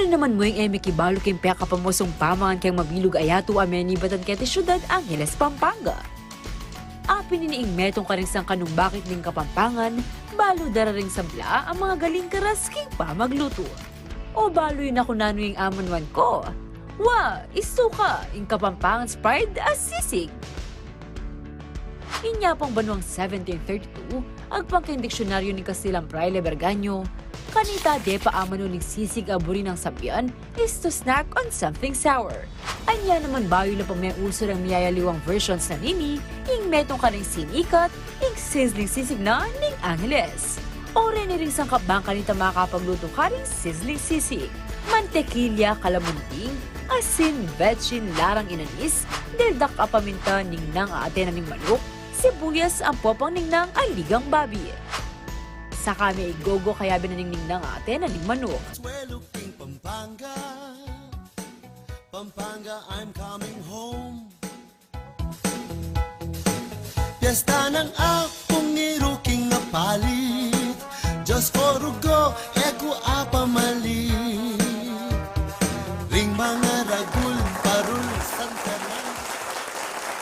Uri naman mo yung eme kibalo kayong peka pamusong pamangan kayong mabilog ayato ameni batan kete syudad Angeles, Pampanga. Apin iniing metong karingsang kanong bakit ning Kapampangan, balo dararing sabla ang mga galing karasking pa magluto. O balo yun ako nano yung amanwan ko. Wa, isuka, yung Kapampangan's pride as sisig. Inyapang banwang 1732, agpangking diksyonaryo ni Kasilang Fraile Berganyo, kanita de paamano ng sisig aburi ng sabyan is to snack on something sour. Anya naman bayo na pang may uso ng miyayaliwang versions na nini, ing metong kaning sinikat, ing sizzling sisig na ning Angeles. O rin ring sangkap bang kanita makapagluto karing sizzling sisig. Mantekilya, kalamunting, asin, betchin, larang inanis, deldak apaminta ning nang aatena ning manok, sibuyas ang popang ning nang aligang babi. Sa kami igogo kaya binaningning nang aatena ning manok. Pampanga, Pampanga, I'm coming home. Piyesta ng akong niruking na palit, Diyos ko rugo, eko apamalit. Ring mga ragul, parul, santaran.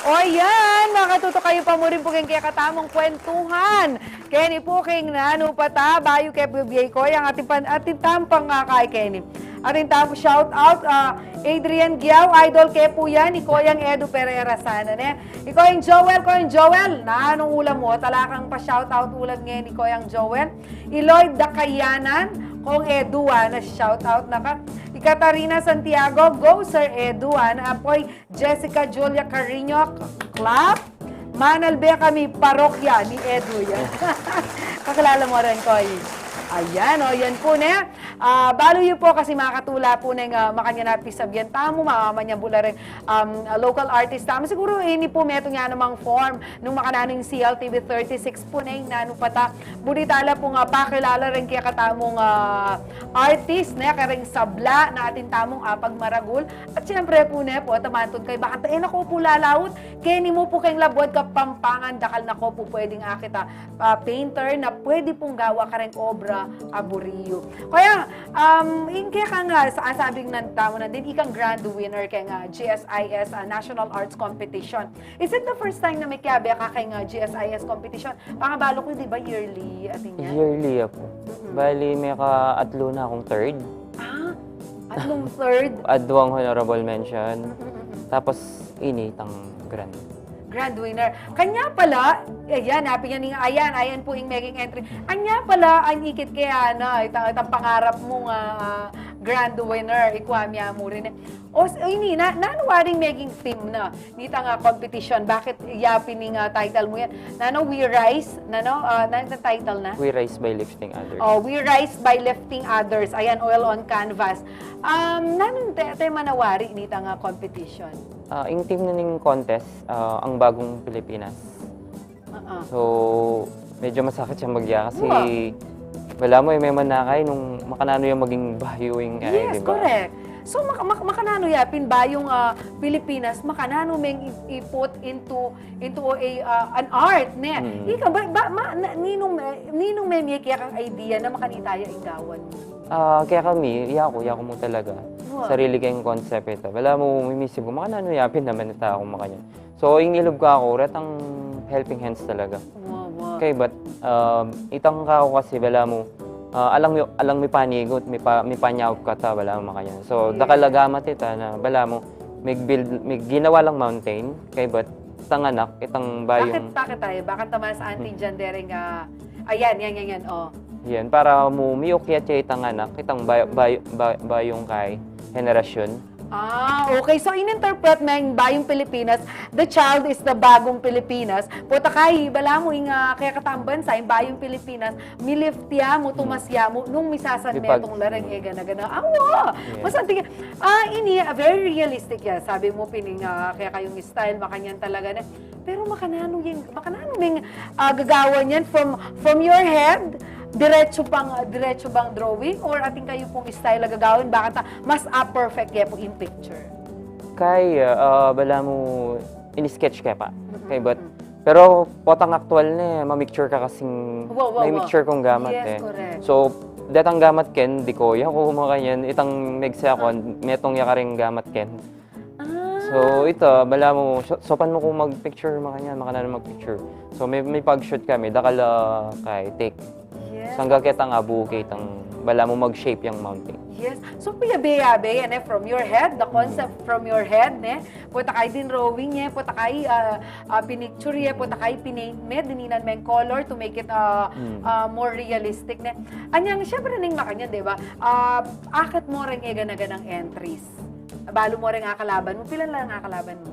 O yan, makatuto kayo pa mo rin po kaya katamong kwentuhan. Kenny po king Nanu pata, bayo kay bibiyay ko, yung ating tampang kay Kenny. Ating tampang shout out, Adrian Giaw, idol kay po yan, ikoyang Edu Perreras sana ne. Ikoyang Joel, na anong ulam mo, talakang pa shout out ulam ngayon, ikoyang Joel. Iloy Dakayanan, kong Edu na shout out na ka. Katarina Santiago, go Sir Edu, apoy Jessica Julia Carino, clap. Manalbe kami parokya ni Edu yan. Kakilala mo rin ko. Ayan, o yan po na. Balo yun po kasi makatula po ng makanya na pisabyan tamo, mamanya bula rin local artist tamo. Siguro ini po meto nga namang form nung makananong CLTV 36 po na yung Nanu pata. Buditala po nga pakilala rin kaya katamong artist na karing sabla na atin tamong pagmaragul. At siyempre po na po, tamantod kay bakit ako po lalawot. Kenny mo po kayong labwad Kapampangan, dakal na ko po pwedeng akita painter na pwede pong gawa ka rin obra aburiyo. Kaya, kaya ka nga, sabing ng tao na din, ikang grand winner kay nga GSIS National Arts Competition. Is it the first time na may kiyabe ka kay nga GSIS competition? Pangabalo ko, di ba, yearly atin yan? Yearly ako. Bali, may ka-atlo na akong third. Atlong third? Adwang honorable mention. Tapos, initang grand winner. Kanya pala, ayan, ayan po yung making entry. Kanya pala, ang ikit kaya na, itang pangarap mong grand winner, ikwamya mo rin. O, ini, nanuwaring making theme na, nita nga competition, bakit yapin ng title mo yan? Nano, We Rise, nang title na? We Rise by Lifting Others. Oh, We Rise by Lifting Others. Ayan, oil on canvas. Nanong tema nawari, nita nga competition? Yung team na ning contest, ang bagong Pilipinas. So, medyo masakit siyang magya kasi wala mo may manakay nung makanano yung maging bayuing yes, diba? Correct. So, makanano yapin ba yung Pilipinas, makanano may i-put into an art, ne? Ika, ninong may kaya kang idea na makanitaya igawan mo? Kaya kami, yako mo talaga. Sarili kayong concept ito. Wala mo mimisip ko, makanano yapin naman ito akong makanya. So, yung ilog ka ako, retang helping hands talaga. Okay, but itang ka ako kasi wala mo, alang may panigot, may panyawag ka ta, wala mo makanya. So, dakalagamat ito na wala mo, may ginawa lang mountain, okay, but itang anak, itang bayong... Bakit tayo? Bakit naman sa auntie dyan dereng, ayan, oh. Yan, para mo miyukyat siya itang anak, itang bayong kay henerasyon. Okay. So, in-interpret mo yung Bayong Pilipinas, the child is the bagong Pilipinas. Puta kay, bala mo yung kaya katamban sa yung Bayong Pilipinas, miliftya mo, tumasya mo, nung misasan mo itong larang gana-gana. Masanting, ini, very realistic yan. Sabi mo, pining, kaya kayong style, makanyan talaga na. Pero makanano yung gagawan yan from your head, diretso bang drawing or ating kayo pong style na gagawin baka mas perfect kaya po in picture? Kaya, bala mo, in-sketch kaya pa. Okay, pero potang actual na, ma-mixture ka kasing, may mixture kong gamat yes, correct. So, datang gamat ken, di ko, ko makanyan, itang megsa ko, metong yakaring gamat ken. So ito, bala mo, sopan mo kung mag-picture makanya, makana mag-picture. So may pag-shoot kami, dakala kay take. Yes. So hanggang kitang abu, kitang bala mo mag-shape yung mountain. Yes. So piyabe-yabe yan from your head, the concept from your head, puta kay din drawing niya, puta kay pinicture niya, puta kay pinaint me, dininan mo yung color to make it more realistic. Anyang, syempre ning makanya, di ba? Akit mo rin ganang entries. Balo mo rin akalaban mo. Pilan lang akalaban mo?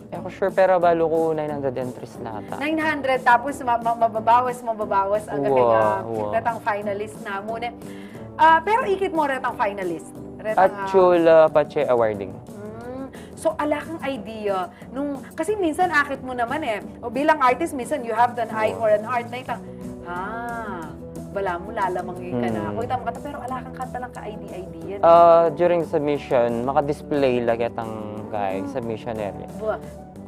Ako sure, pero balo ko 900 entries na ata. 900, tapos mababawas ang retang finalist na muna. Pero ikit mo retang finalist. At chula pache awarding. So, ala kang idea. Kasi minsan akit mo naman o bilang artist, minsan you have an eye for an art na itang, bala mo, lalamang ka na ako. Pero ala kang kanta lang ka-idea. During submission, maka-display lagi itang kay submission area.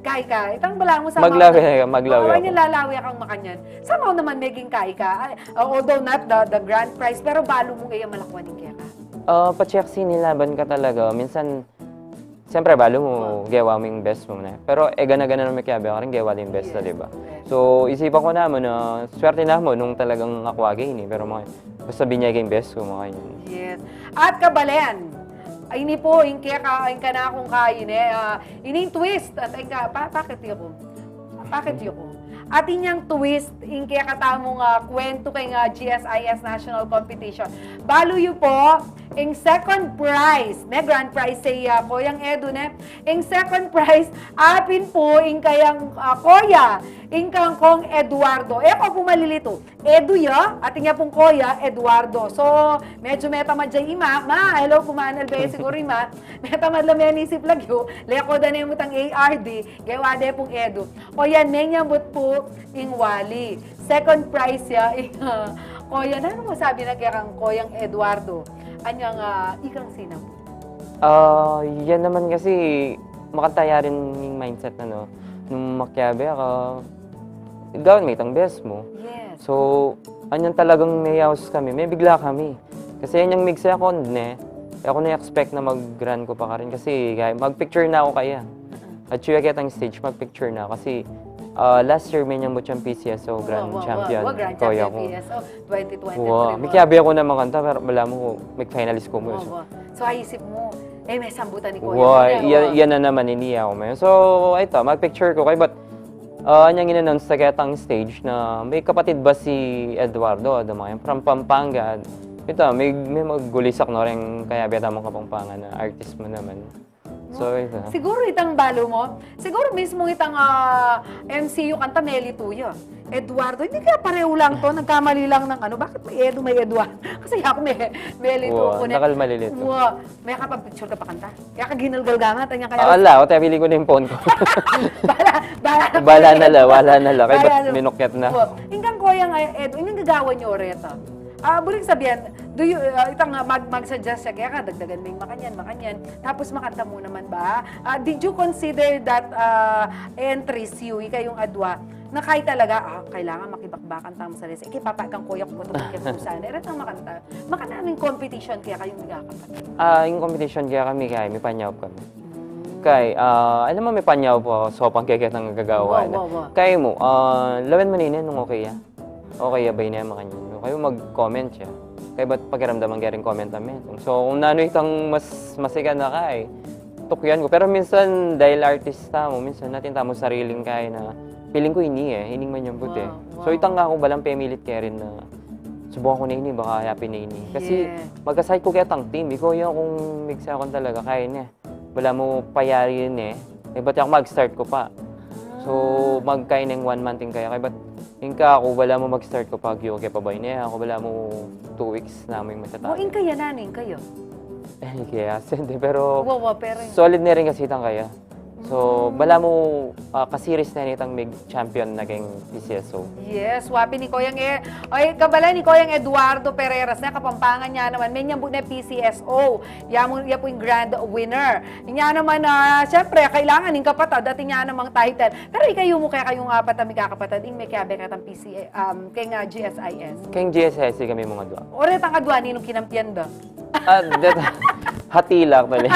Kay ka, itang bala mo sa maglawi niya lalawi kang makanyan. Sama naman maging kay ka. Although not the grand prize, pero balo mo ngayon malakwanin kaya ka. Pa-check sinilaban ka talaga. Minsan, siyempre balo mo, gawa mo yung best mo na. Pero gana-gana naman kaya ba, rin gawa din best na, diba? So, isipan ko naman na swerte na mo nung talagang akwagay ni. Pero basta binyagay yung best ko, mga yun. Yes. At kabalen, ay ni po, yung na akong kain ining twist, at ay ka, bakit yun ko? At inyang twist, yung kaya katamong kwento kay GSIS National Competition. Balo yun po, yung second prize, grand prize sa Koyang Edu, yung second prize, apin po, yung kayang Koya, yung kang Eduardo. Ako po malilito, Edu ya, at yung pong Koya, Eduardo. So, medyo metamad dyan ima, hello, kumanal ba siguro ima, metamad lang yan isip lagyo, leko da na yung mutang ARD, gawa de pong Edu. Koya, nenyambot po, ing Wali. Second prize ya, Koya, ano mo sabi na kaya kang Koyang Eduardo? Anyang ikang sinam? Yan naman kasi makataya rin yung mindset na nung makyabe ka, gawin may itang best mo. Yes. So, anyan talagang may house kami, may bigla kami. Kasi yan yung mix ako ako na-expect na mag-run ko pa ka rin kasi mag-picture na ako kaya. At yung kitang stage, mag-picture na kasi last year may niyang butchang PCSO Grand Champion. Grand Champion PCSO 2023. May kiyabi ako na makanta pero wala mo, may finalist ko mo. So, ayisip mo, may sambutan ni Kuya. Yan na naman, hindi ako may. So, ito, mag-picture ko kayo. But, anyang in-announce sa kitang stage na may kapatid ba si Eduardo, from Pampanga. Ito, may maggulisak na rin kaya beta mong Kapampangan na artist mo naman. So, ito. Siguro itang balo mo, siguro mismo itang MCU kanta Meli Tuyo. Eduardo, hindi kaya pareho lang to, nagkamali lang ng bakit may Edu, may Eduardo? Kasi ako may Meli Tuyo. Nakalmalilito. May kapag-picture ka pa kanta. Kaya ka ginalgalgamat, kaya... Wala, o tayo ko na yung phone ko. Wala na la. Kaya ba't minukyat na? Hinggang Koyang Edu, hinggang gagawa niyo oreta. Buling sabihan, itang mag-suggest siya, kaya ka, dagdagan mo yung makanyan. Tapos makanta mo naman ba? Did you consider that entries, Yui, kayong adwa, na kahit talaga, kailangan makibakbakan tamo sa res. Ikipapakang kuya ko ito magkipusan. Eretang makanta. Makanaming competition, kaya kayong nagkakapat. Yung competition, kaya may panyaw kami. Alam mo may panyaw po, so pang kaya ng gagawa. Kaya mo, lawan mo ninin nung okay ya? Okay ya ba yun yung makanyan? Kayo mag-comment siya. Kaya ba't pakiramdaman kaya rin comment namin? So, kung nano itang mas masikan na tukyan ko. Pero minsan, dahil artista mo, minsan natin tamo sariling kaya na feeling ko hining man yung puti. So, itang nga ako balang pemilit kaya rin na subukan ko na ini, baka happy na ini. Kasi magkasay ko kaya tang team. Ikaw yung kung migsa akong talaga, kaya niya. Wala mo payari yun ba't ako mag-start ko pa? So, magkain ng 1 month kaya. Kaya ba't Inka ako, wala mo mag-start ko pag yung kaya pabay niya. Ako wala mo 2 weeks na mo yung matatapos. Inka yan nanin kayo? Kaya, hindi. Pero, pero solid na rin kasi itang kaya. So, bala mo kasiris na nitang mig champion naging PCSO. Yes, wapi ni Koyang ay kabala ni Koyang Eduardo Perreras na Kapampangan niya naman may nyambut na PCSO. Ya po yung grand winner. Niya naman syempre kailangan ning kapatad dati niya namang title. Pero ikayo mo kaya kayong apat na kapatad ing may kabe katang PC kay GSIS. Kay GSIS kami mga dua. Ore tang adwa ninong kinampian da. Hati lang tali.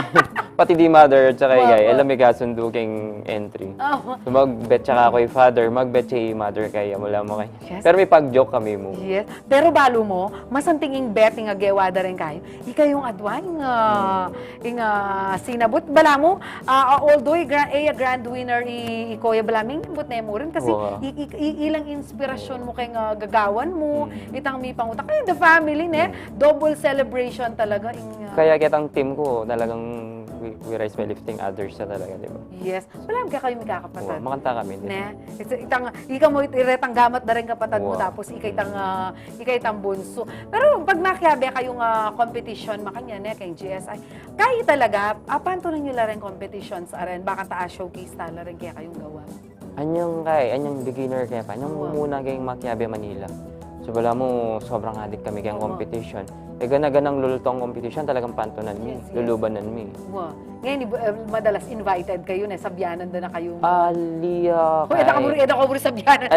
Pati di mother at saka igay, alam may kasundo keng entry. So mag-bet tsaka ako yung father, mag-bet siya yung mother kaya mula mo kayo. Yes. Pero may pag-joke kami mo. Yes. Pero balo mo, masantinging betting nga gewada rin kayo. Ika yung adwan sinabot. Bala mo, although grand winner ikoya balaming, but na mo rin kasi ilang inspirasyon mo kay gagawan mo, itang may pangutak. Kaya the family, double celebration talaga. Kaya kitang team ko, talagang we rise by lifting others na talaga, di ba? Yes. Wala kaya kayo may kakapatid. Makanta kami. Ikaw mo iretang gamat na rin kapatid mo, tapos ikay bunso. Pero pag nakiyabe kayong competition, makanya kay GSI, kayo talaga, panto na nyo rin competitions aren, baka taas showcase tala rin kaya kayong gawa. Anyang beginner kaya pa, anyang muna kayong Makiabe Manila. So wala mo, sobrang adik kami kayang competition. Gana-ganang lulutong competition, talagang pantunan mi, lulubanan mi. Ngayon, madalas invited kayo na sabyanan doon na kayo. Eda ka buri sabyanan.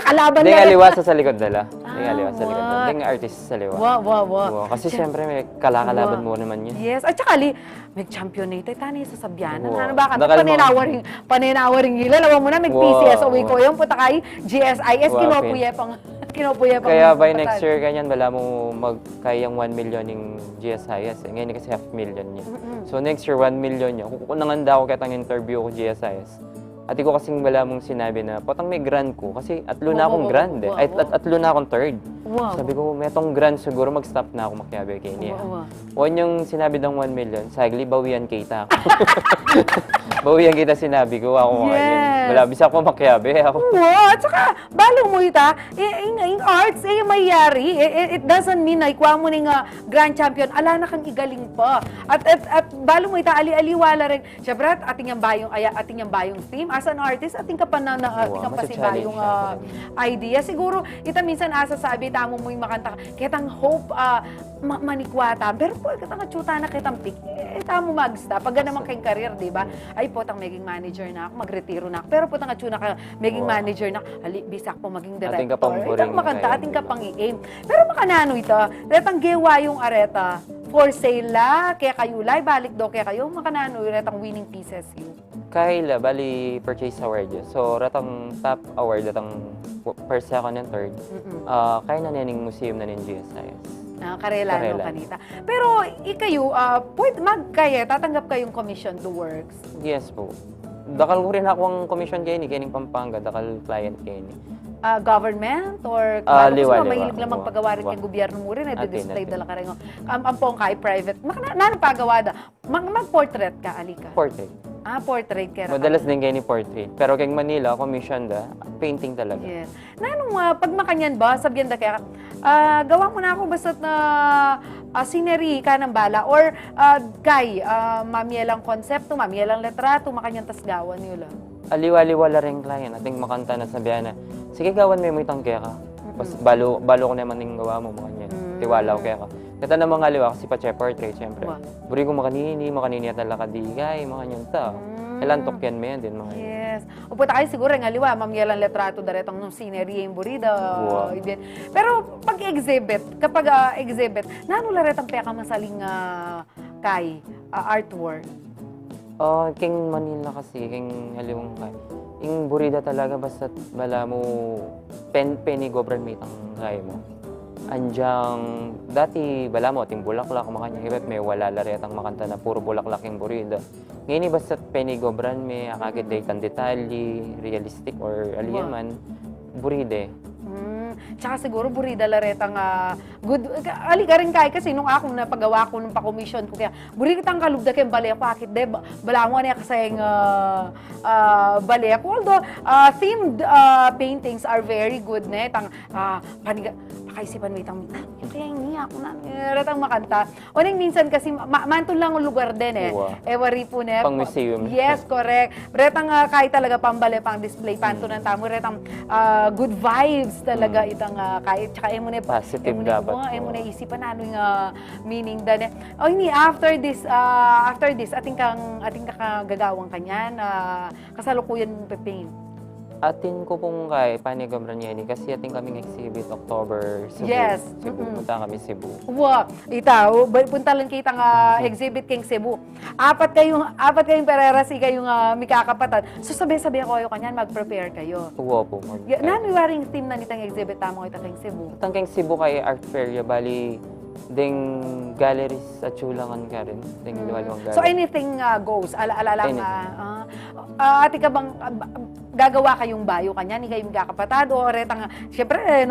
Kalaban na. Aliwa sa likod dala. Aliwa sa likod dala. Hindi artist sa liwa. Kasi siyempre may kalakalaban mo naman yun. Yes. At saka may champion na ito. Tani sa sabyanan. Ano ba ka? Paninawaring hila. Lawa mo na, may PCS. Uwi ko yung putakay. GSIS. Kinopuya pang kaya by next year, ganyan, wala mo magkayang 1 million yung GSIS. Ngayon kasi 500,000 niya. So next year, 1 million niya. Kukunanganda ako kitang interview ko GSIS. At ko kasing wala mong sinabi na, patang may grand ko. Kasi atlo na akong grand eh. Atlo na akong third. Sabi ko, may itong grand siguro, mag-stop na ako Makiabe kay niya. One yung sinabi ng 1 million, sagli, bawian kita ako. Bawian kita sinabi ko, ako ngayon. Wala, bisa ako Makiabe. At saka, balo mo ita, in arts, mayari. It doesn't mean na ikuha mo ng grand champion, ala na kang igaling pa. At balo mo ita, ali-aliwala rin. Siyempre, ating yung bayong theme. As an artist, ating ka pa yung idea. Siguro, ita minsan asa sabi, tamo mo yung makanta. Kitang hope, manikwata. Pero po, kitang chuta na kitang pick. Tamo magsta. Pag naman kayong career, di ba? Ay po, tang maging manager na ako, magretiro na ako. Pero po, tang chuna ka, maging manager na, bisak po maging director. Itang makanta, ating ka pang i-aim. Pero makanano ito, retang gewa yung areta. For sale la, kaya kayo la, balik do kaya kayo, makanano yung retang winning pieces yun. Kahila, bali purchase award yun. So, ratang top award, ratang first, second, and third. Kaya na nining museum na nin GSIS. Karelano kanita. Pero ikayo, kaya tatanggap kayong commission to works? Yes po. Dakal ko rin ako ang commission kayo ni Kening Pampanga, dakal client kayo ni. Government or liwa. Mahilig lang magpagawa rin kay gobyerno mo rin, display dala ka rin. Ampong kay private. Nano pagawa da? Mag-portrait ka, Alika? Portrait. Portrait ka. Madalas din kayo ni portrait. Pero kay Manila, commission da, painting talaga. Yes. Nanong pag makanyan ba, sabihan da kaya, gawa mo na ako basta't na scenery ka ng bala or mamiyalang konsepto, mamiyalang letrato, makanyan tas gawan nyo lang. Aliwa-liwala rin client. Ating makanta na sabihan na, sige gawan mo itang kaya ka. Tapos balo ko naman yung gawa mo, makanyan. Tiwala ko kaya ka. Kata na mga liwa kasi pa-check portrait, siyempre. Buri ko makanini at talakadigay, makanyan ta. Kailan tokyan mo yan din, mga yan. Yes. Upo tayo siguro nga liwa, mamiyalang letrato daretang nung scenery yung burida. Pero pag kapag exhibit, nano laretang peka masaling kay artwork? King Manila kasi, king haliwang kay. Yung burida talaga, basta bala mo, penny gobran may tang kay mo. Andyang, dati bala mo, ating bulaklak, makanya hibet, may wala laretang makanta na puro bulaklak yung burida. Ngayon, basta penny gobran may akagit daytan detalye, realistic or aliyaman, buride. Tsaka siguro burida laretang good. Ali ka rin kay kasi nung akong napagawa ko nung pa-commission ko kaya burida tang kalubda kay bale ako akit de balango na kasayang bale ako. Although themed paintings are very good ne tang pakaisipan mo itang kaya niya retang makanta. O nang minsan kasi, mantun lang ang lugar din Ewari po ne. Pang museum. Yes, correct. Retang kahit talaga pambale, pang display, panto ng tamo, retang good vibes talaga itang kahit, tsaka emo ne. Positive dapat. Emo ne isipan ano yung meaning dane. O ini, after this, ating gagawang kanyan, kasalukuyan mong peping. Atin ko pong kay Panigamran yan kasi atin kaming exhibit October Cebu. Yes. Cebu. Punta kami Cebu. Wow, punta lang kita nga exhibit keng Cebu. Apat kayong Perreras, kayong mikakapatan. So sabi ako kayo kanyan, mag-prepare kayo. Wow po. Nano waring team na nitang exhibit tamo kita keng Cebu? Itang keng Cebu kay Art Fair, bali ding galleries at chulangan ka rin. Ding liwalong gallery. So anything goes, ala lang. Ati ka bang gagawa kayong bayo kanya, ni kayong kakapatad o retang, syempre,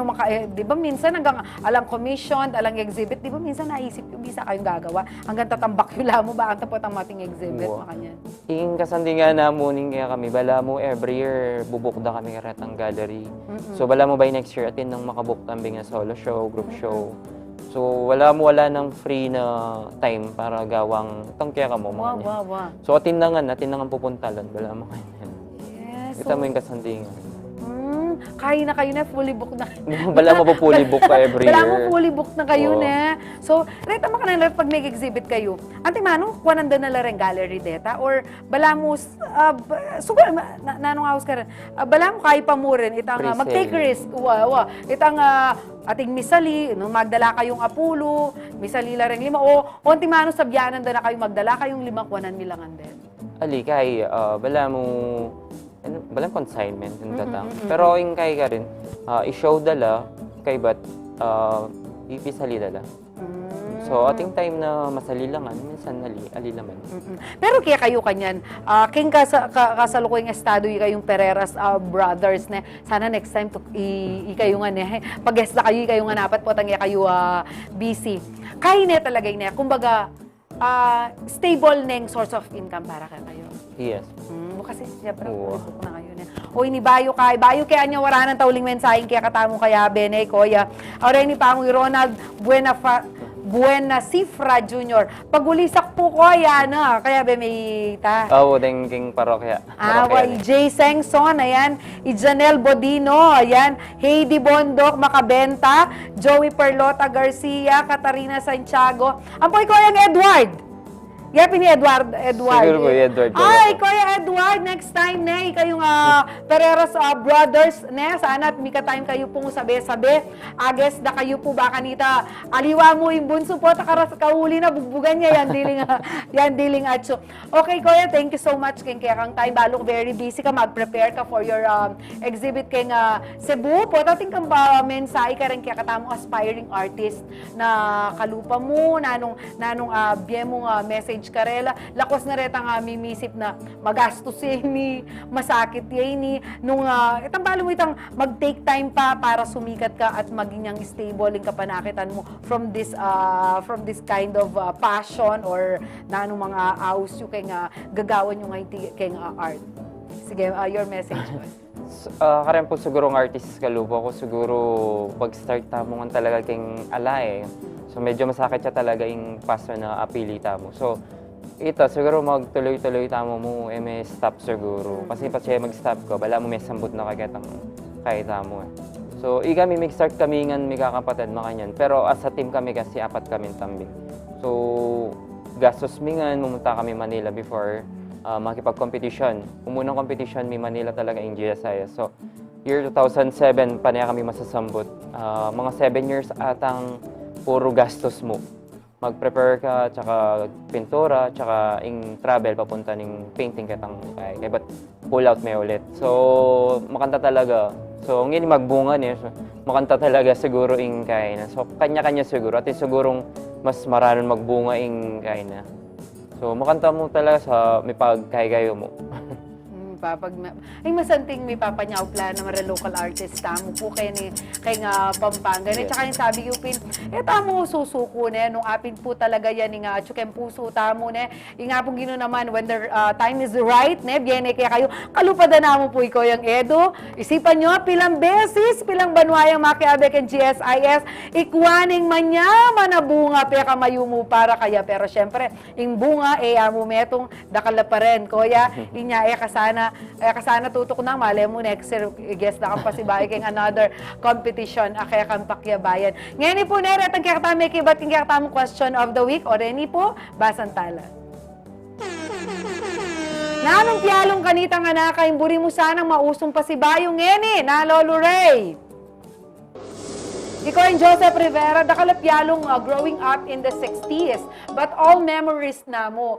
di ba minsan hanggang alang commission, alang exhibit, di ba minsan naisip yung bisa kayong gagawa, hanggang tatambak yung lamo ba, ang tapot ang mating exhibit, makanya. Yung kasandi nga na muning kaya kami, bala mo every year, bubukda kami retang gallery. So bala mo by next year, atin nang makabuk tambing nga solo show, group show. So wala nang free na time para gawang tangkya ka mo mga niya. So atin na nga pupuntalan, bala mo kanyan. Kita mo yung kasandingan. Kaya na kayo na, fully booked na. Bala mo po fully booked ka every year. Bala mo fully booked na kayo na. So, reta mo ka na pag nag-exhibit kayo. Ante Manu, kuha nandun na lang gallery data? Or bala mo, sugal, nanong house ka rin, bala mo kayo pa mo rin, itang mag-take risk. Itang ating misali, magdala kayong apulo, misali lang rin 5, o Ante Manu, sabyanan na kayo magdala kayong 5, kuhanan milangan din. Ali, kay, bala mo, balang consignment yung tatang. Pero yung kay ka rin, i-show dala, kay ba't ipisali dala. So, ating time na masalilangan, minsan alilaman. Pero kaya kayo kanyan, king kasalukuyang estado kayong Perreras brothers na sana next time kayo nga ne, pag-guest na kayo nga napat po tangya kayo busy. Kaya na talaga yun kumbaga, stable neng source of income para kayo. Yes. Kasi siyempre, na kayo na. O ini bayo kaya niya waranan tauling mensaheng kaya katamo kaya Bene, Koya. Aure ni Pangoy Ronald Buena Cifra Jr. Pagulisak po ko na, kaya be may ta. Dengking parokya. J. Sengson, ayan. Ijanel Bodino, ayan. Heidi Bondok, Makabenta. Joey Perlota Garcia, Katarina Santiago. Ampoy ko yung Edward. Yapi ni Edward. Siguro po, Edward. Ay, Kuya Edward, next time na kayong Perreras brothers na sana at mika time kayo pong sabi-sabi. Ages na kayo po ba kanita aliwa mo yung bunso po takaras kahuli na bugbugan niya yan diling atso. Okay, Kuya, thank you so much kay kang time balok very busy ka mag-prepare ka for your exhibit kay Cebu po tating kang mensahe ka rin kaya katamo aspiring artist na kalupa mo nanong biye mo message karela, lakos na retang mimisip na magastos ni, masakit ni, nung itang balo mo itang mag-take time pa para sumikat ka at maging yung stable yung kapanakitan mo from this kind of passion or nanong mga aus yung kay gagawan yung kay art. Sige, your message po. Karen po siguro ng artist kalubo ko siguro pag-start tamo nga talaga keng ala So medyo masakit siya talaga yung paso na apili tamo. So ito siguro magtuloy-tuloy tamo mo may stop siguro. Kasi pa siya mag-stop ko, bala mo may sambot na kaketang kay tamo So kami mag-start kami ngan may kakapatid makanyan. Pero as a team kami kasi 4 kami tambing. So gastos mi ngan pumunta kami Manila before makipag-competition. Umunang competition mi Manila talaga in GSIS. So year 2007 pa niya kami masasambot. Mga 7 years atang puro gastos mo. Mag-prepare ka, tsaka pintura, tsaka yung travel papunta ng painting katang kay ba't pull out may ulit. So, makanta talaga. So, ngayon magbunga niya. So, makanta talaga siguro yung kaya na. So, kanya-kanya siguro. At sigurong mas maraming magbunga yung kaya na. So, makanta mo talaga sa may pagkaya mo. ay masanting may papanyaw plan na mga local artist tamo po kay nga Kapampangan. At saka yung sabi yupin, tamo susuko ne, nung apin po talaga yan nga tsuken puso tamo ne, yung nga pong gino naman, when the time is right, ne, biyene kaya kayo, kalupada na mo po ikaw yung Edu. Isipan nyo, pilang beses, pilang banwayang makiabek ang GSIS, ikwaning manya, manabunga, peka mayumu para kaya. Pero syempre, yung bunga, amo metong dakala pa rin. Kuya, inya, kasana tutok na, mali mo, next year, guess na kang pasibay kayong another competition, kaya kang pakyabayan. Ngayon po, nere, ang kaya kibat, yung kaya question of the week, o rin po, basantala. Nanong piyalong kanitang anak, yung buri mo sanang mausong pasibayong ngeni, na Lolo Ray. Ikaw yung Joseph Rivera, nakalapyalong growing up in the 60s, but all memories na mo.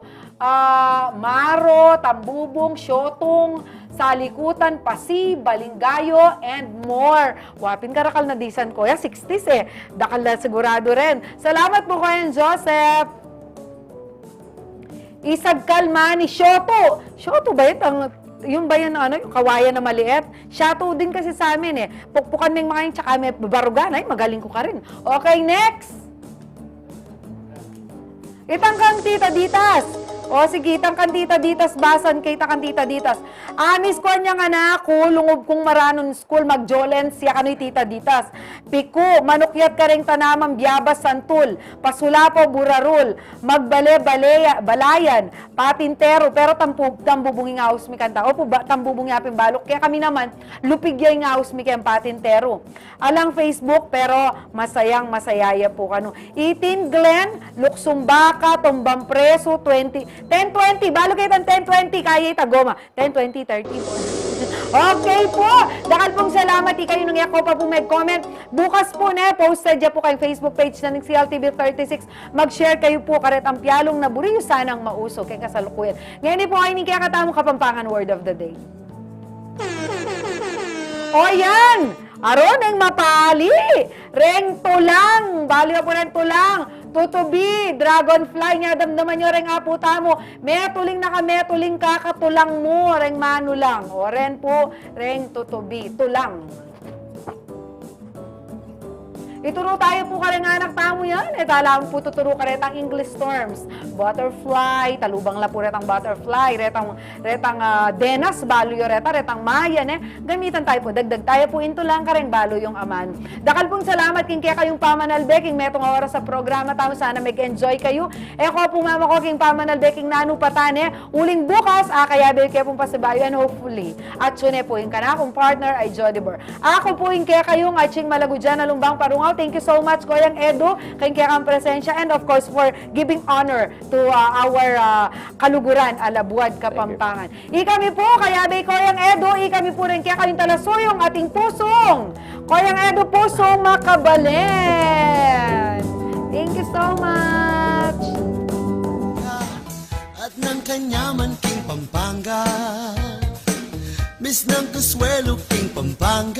Maro, tambubong, syotong, salikutan, pasi, balinggayo, and more. Wapin karakal na disan ko. 60s Dakal na sigurado rin. Salamat po kayo, Joseph. Isag kalmani, syoto. Syoto ba yun? Yung ba yan, yung kawayan na maliit? Shato din kasi sa amin Pukpukan ng mga yung tsaka may barugan. Ay, magaling ko ka rin. Okay, next. Itang kang tita ditas. O sige, itang kang tita ditas, basan kay kang tita ditas. Anis ko niya nga na ako, lungob kong maranon school, magjolen siya kano'y tita ditas. Piku, manukyat ka ring tanamang biyabas santul, pasulapo burarul, balayan, patintero, pero tambubungi nga mi kanta. Opo, tambubungi aping balok. Kaya kami naman, lupigyay nga mi kayang patintero. Alang Facebook, pero masayaya po kano. 18 Glen, Luksumbaka, Tumbang Preso, 10-20, balo kayo ng 10-20, kaya itagoma. 10-20, 30 po. Okay po, dakal pong salamat, kayo nung yako pa po mag-comment. Bukas po posted dyan po kayong Facebook page na ng CLTV36. Mag-share kayo po, karet ang piyalong na buri, sanang mauso, kay kasalukuyan. Ngayon po kayo kaya katamong Kapampangan Word of the Day. O yan! Aron ang mapali! Reng tulang! Bali na po ng tulang! Tutubi, dragonfly nga, damdaman nyo rin nga po tamo. Metuling na ka, metuling kakatulang mo, ring mano lang. O ren po, ring tutubi, tulang. Ituro tayo po ka rin anak tamo yan. Talaan po tuturo ka rin ang English terms. Butterfly, talubang la po retang butterfly, retang denas, balo yung retang mayan Gamitan tayo po, dagdag tayo po into lang ka rin, balo yung aman. Dakal pong salamat king kaya kayong pamanalbeking, metong oras sa programa tamo, sana mag-enjoy kayo. Eko po mama ko king pamanalbeking Nanu patane, uling bukas, kaya bayo kaya pong pasibayo and hopefully. At sune po yung kanakong partner ay Jodibor. Ako po yung kaya kayong Atsing Malagu-Jenna Lumbang Parungao. Thank you so much, Koyang Edu, kayong kaya kang presensya, and of course for giving honor to our kaluguran, Alabuad, Kapampangan. Ikami po, kaya bay Koyang Edu, ikami po rin kaya kayong talasuyong ating pusong. Koyang Edu, pusong makabalen. Thank you so much. At ng kanyaman king Pampanga, Miss ng Kuswelo king Pampanga.